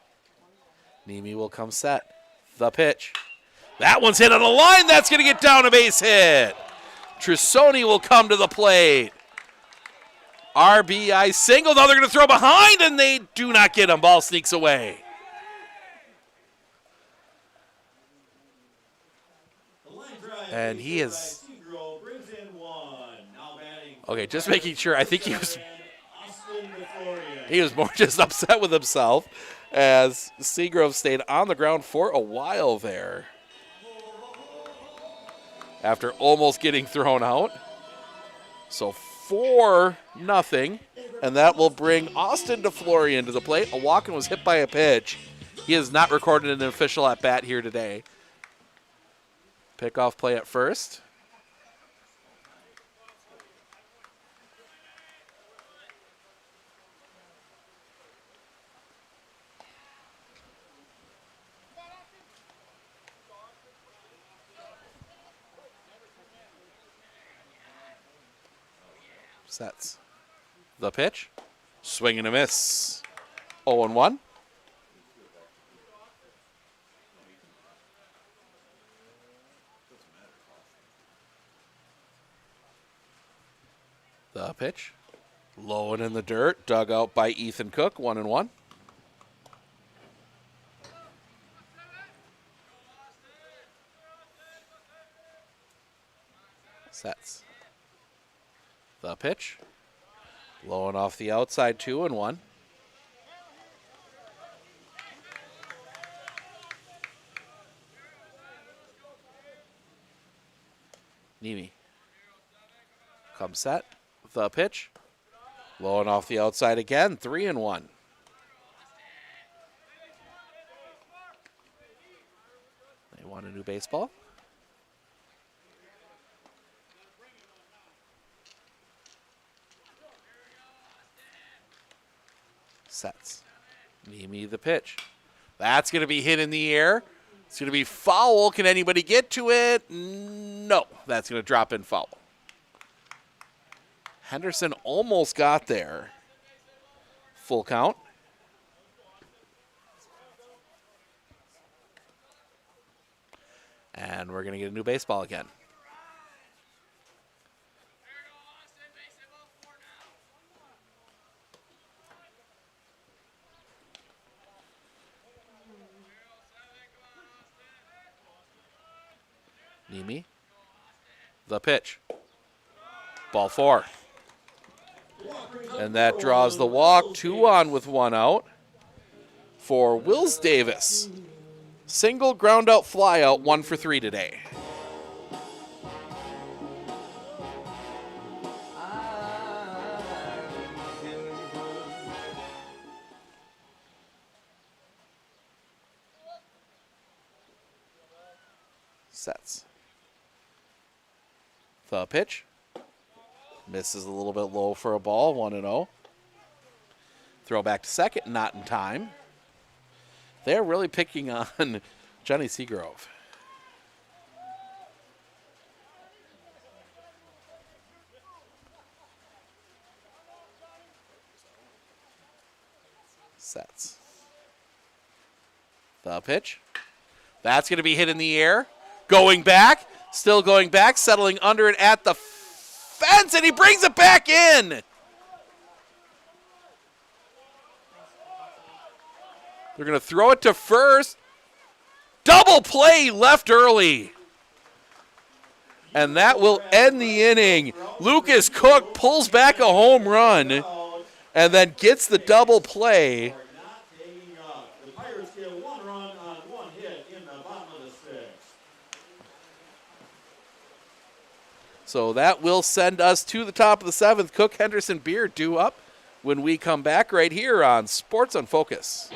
Speaker 2: Nemi will come set. The pitch. That one's hit on the line. That's going to get down a base hit. Trisoni will come to the plate. RBI single. Now they're going to throw behind, and they do not get him. Ball sneaks away. And he is. Okay, just making sure. I think he was more just upset with himself as Seagrove stayed on the ground for a while there after almost getting thrown out. So 4-0, and that will bring Austin DeFlorian to the plate. A walk-in was hit by a pitch. He has not recorded an official at-bat here today. Pickoff play at first. Sets. The pitch. Swing and a miss. 0-1. The pitch. Low and in the dirt. Dug out by Ethan Cook. 1-1. Sets. The pitch. Low and off the outside. 2-1. Nemi. Come set. The pitch. Low and off the outside again. 3-1. They want a new baseball. Sets. Nemi the pitch. That's going to be hit in the air. It's going to be foul. Can anybody get to it? No. That's going to drop in foul. Henderson almost got there. Full count. And we're going to get a new baseball again. Nimi. The pitch. Ball 4. And that draws the walk. 2 on with 1 out for Wills Davis. Single ground out fly out, 1 for 3 today. Sets. The pitch. Misses a little bit low for a ball, 1-0. Throw back to second, not in time. They're really picking on Johnny Seagrove. Sets. The pitch. That's going to be hit in the air. Going back. Still going back. Settling under it at the fence. And he brings it back in. They're going to throw it to first. Double play left early. And that will end the inning. Lucas Cook pulls back a home run and then gets the double play.
Speaker 1: The Pirates get 1 run on 1 hit in the bottom of the 6th.
Speaker 2: So that will send us to the top of the 7th. Cook, Henderson, Beard due up when we come back right here on Sports on Focus.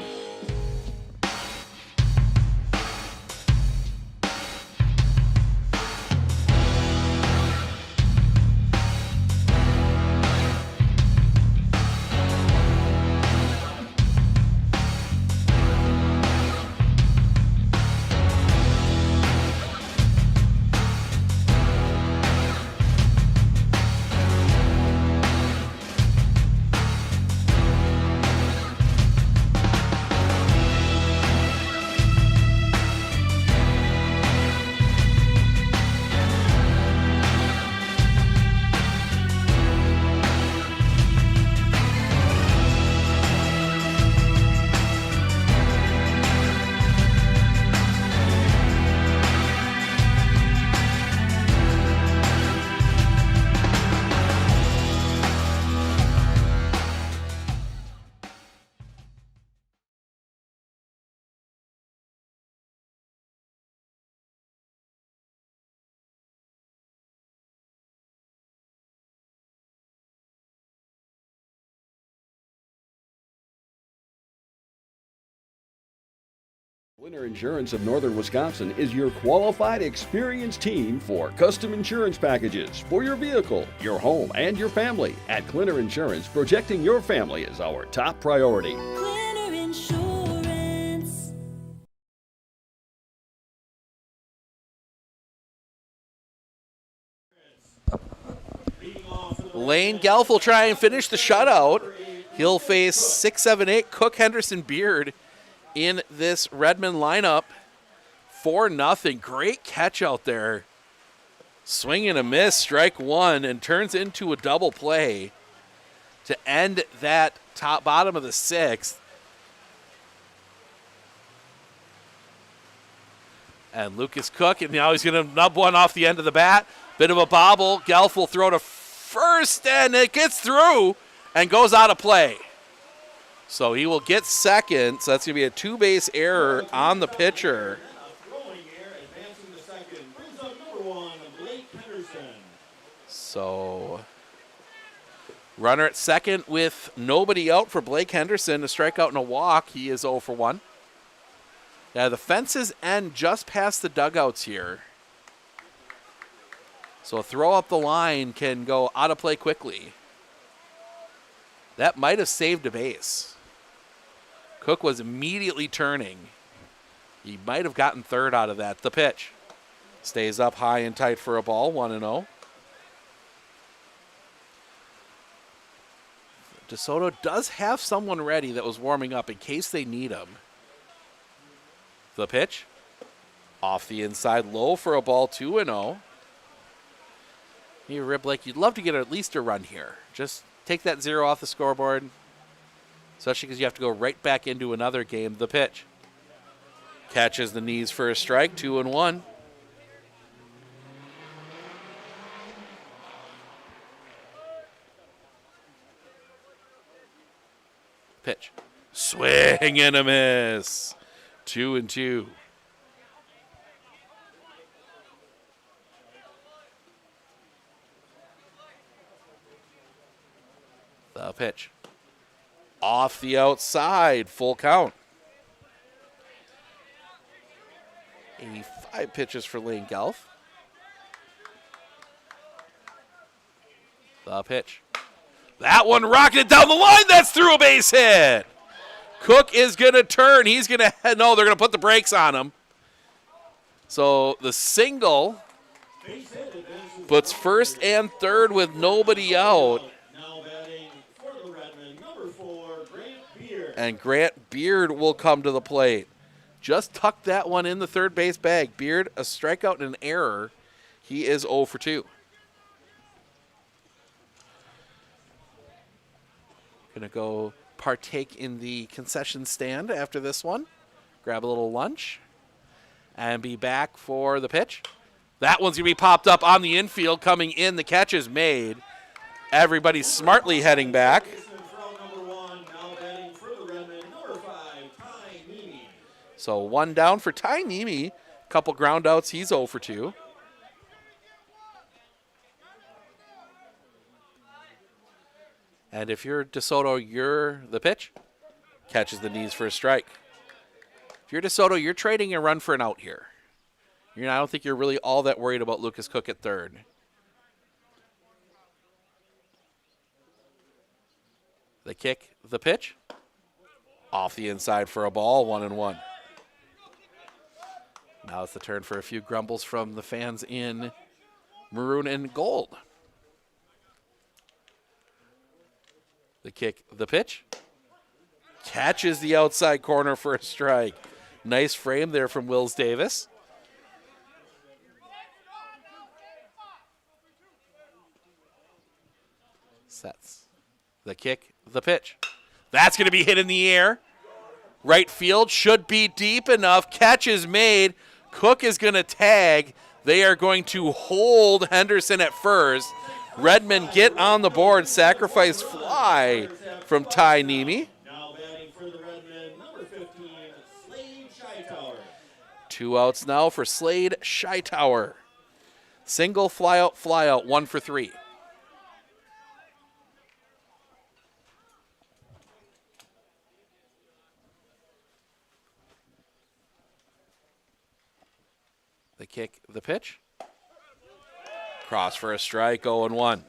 Speaker 13: Winter Insurance of Northern Wisconsin is your qualified, experienced team for custom insurance packages for your vehicle, your home, and your family. At Clinner Insurance, protecting your family is our top priority.
Speaker 17: Clinner Insurance.
Speaker 2: Lane Gelf will try and finish the shutout. He'll face 6, 7, 8 Cook, Henderson, Beard in this Redmond lineup. 4-0. Great catch out there. Swing and a miss, strike 1, and turns into a double play to end that bottom of the 6th. And Lucas Cook, and now he's going to nub one off the end of the bat. Bit of a bobble. Gelf will throw to first, and it gets through and goes out of play. So he will get second. So that's going to be a 2-base error on the pitcher. So runner at second with nobody out for Blake Henderson. A strikeout and a walk. He is 0 for 1. Yeah, the fences end just past the dugouts here. So a throw up the line can go out of play quickly. That might have saved a base. Cook was immediately turning. He might have gotten third out of that. The pitch stays up high and tight for a ball, 1-0. DeSoto does have someone ready that was warming up in case they need him. The pitch Off the inside low for a ball, 2-0. You Rib Lake, you'd love to get at least a run here. Just take that 0 off the scoreboard, especially because you have to go right back into another game. The pitch. Catches the knees for a strike, 2-1. Pitch. Swing and a miss. 2-2. The pitch. Off the outside. Full count. 85 pitches for Lane Gelf. The pitch. That one rocketed down the line. That's through a base hit. Cook is going to turn. He's going to, no, they're going to put the brakes on him. So the single puts first and third with nobody out. And Grant Beard will come to the plate. Just tucked that one in the third base bag. Beard, a strikeout and an error. He is 0 for 2. Going to go partake in the concession stand after this one. Grab a little lunch. And be back for the pitch. That one's going to be popped up on the infield. Coming in, the catch is made. Everybody's smartly heading back. So 1 down for Ty Nemi. Couple ground outs. He's 0 for 2. And if you're DeSoto, you're the pitch. Catches the knees for a strike. If you're DeSoto, you're trading a run for an out here. I don't think you're really all that worried about Lucas Cook at third. The kick, the pitch. Off the inside for a ball, 1-1. Now it's the turn for a few grumbles from the fans in maroon and gold. The kick, the pitch. Catches the outside corner for a strike. Nice frame there from Wills Davis. Sets. The kick, the pitch. That's going to be hit in the air. Right field should be deep enough. Catch is made. Cook is going to tag. They are going to hold Henderson at first. Redmond get on the board. Sacrifice fly from Ty Nemi.
Speaker 7: Now batting for the Redmen, number 15, Slade Shytower.
Speaker 2: 2 outs now for Slade Shytower. Single, fly out, 1 for 3. The kick, the pitch. Cross for a strike, 0-1.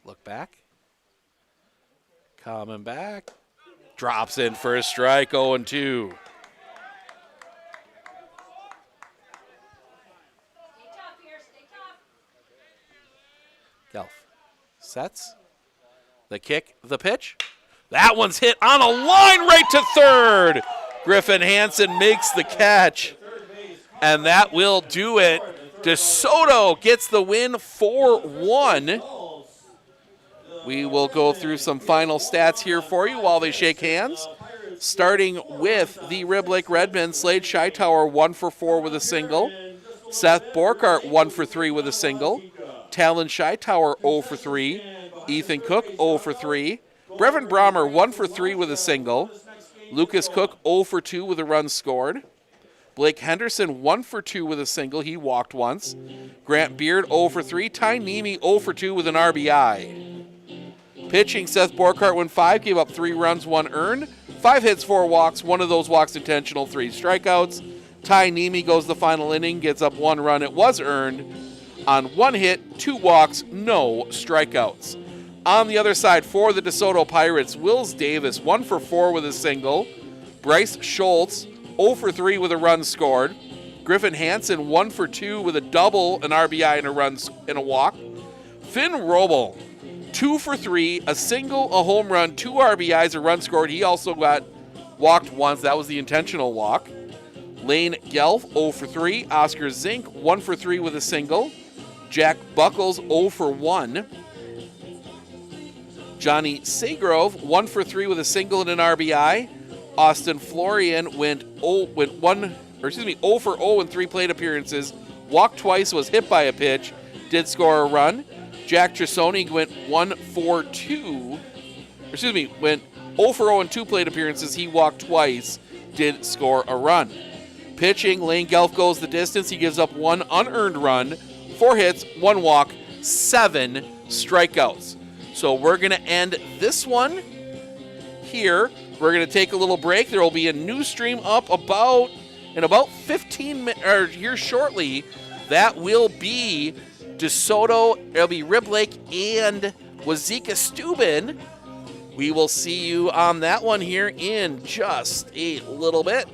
Speaker 2: Look back. Coming back. Drops in for a strike, 0-2. Gelf sets. The kick, the pitch. That one's hit on a line right to third. Griffin Hansen makes the catch, and that will do it. DeSoto gets the win 4-1. We will go through some final stats here for you while they shake hands. Starting with the Rib Lake Redmen, Slade Shytower 1 for 4 with a single. Seth Borkart 1 for 3 with a single. Talon Shytower 0 for 3. Ethan Cook 0 for 3. Brevin Brahmer 1 for 3 with a single. Lucas Cook 0 for 2 with a run scored. Blake Henderson 1 for 2 with a single. He walked once. Grant Beard 0 for 3. Ty Nemi 0 for 2 with an RBI. Pitching, Seth Borkart went 5, gave up 3 runs, 1 earned. 5 hits, 4 walks. 1 of those walks intentional, 3 strikeouts. Ty Nemi goes the final inning, gets up 1 run. It was earned on 1 hit, 2 walks, no strikeouts. On the other side for the DeSoto Pirates, Wills Davis 1 for 4 with a single. Bryce Schultz 0 for 3 with a run scored. Griffin Hansen 1 for 2 with a double, an RBI, and a run and a walk. Finn Roble 2 for 3, a single, a home run, 2 RBIs, a run scored. He also got walked once. That was the intentional walk. Lane Gelf, 0 for 3. Oscar Zink, 1 for 3 with a single. Jack Buckles, 0 for 1. Johnny Seagrove, 1 for 3 with a single and an RBI. Austin Florian went 0 for 0 in 3 plate appearances. Walked twice, was hit by a pitch, did score a run. Jack Trisoni went 0 for 0 in 2 plate appearances. He walked twice, did score a run. Pitching, Lane Gelf goes the distance. He gives up 1 unearned run, 4 hits, 1 walk, 7 strikeouts. So we're going to end this one here. We're going to take a little break. There will be a new stream up in about 15 minutes, or here shortly. That will be DeSoto, it'll be Rib Lake and Wazeeka Steuben. We will see you on that one here in just a little bit.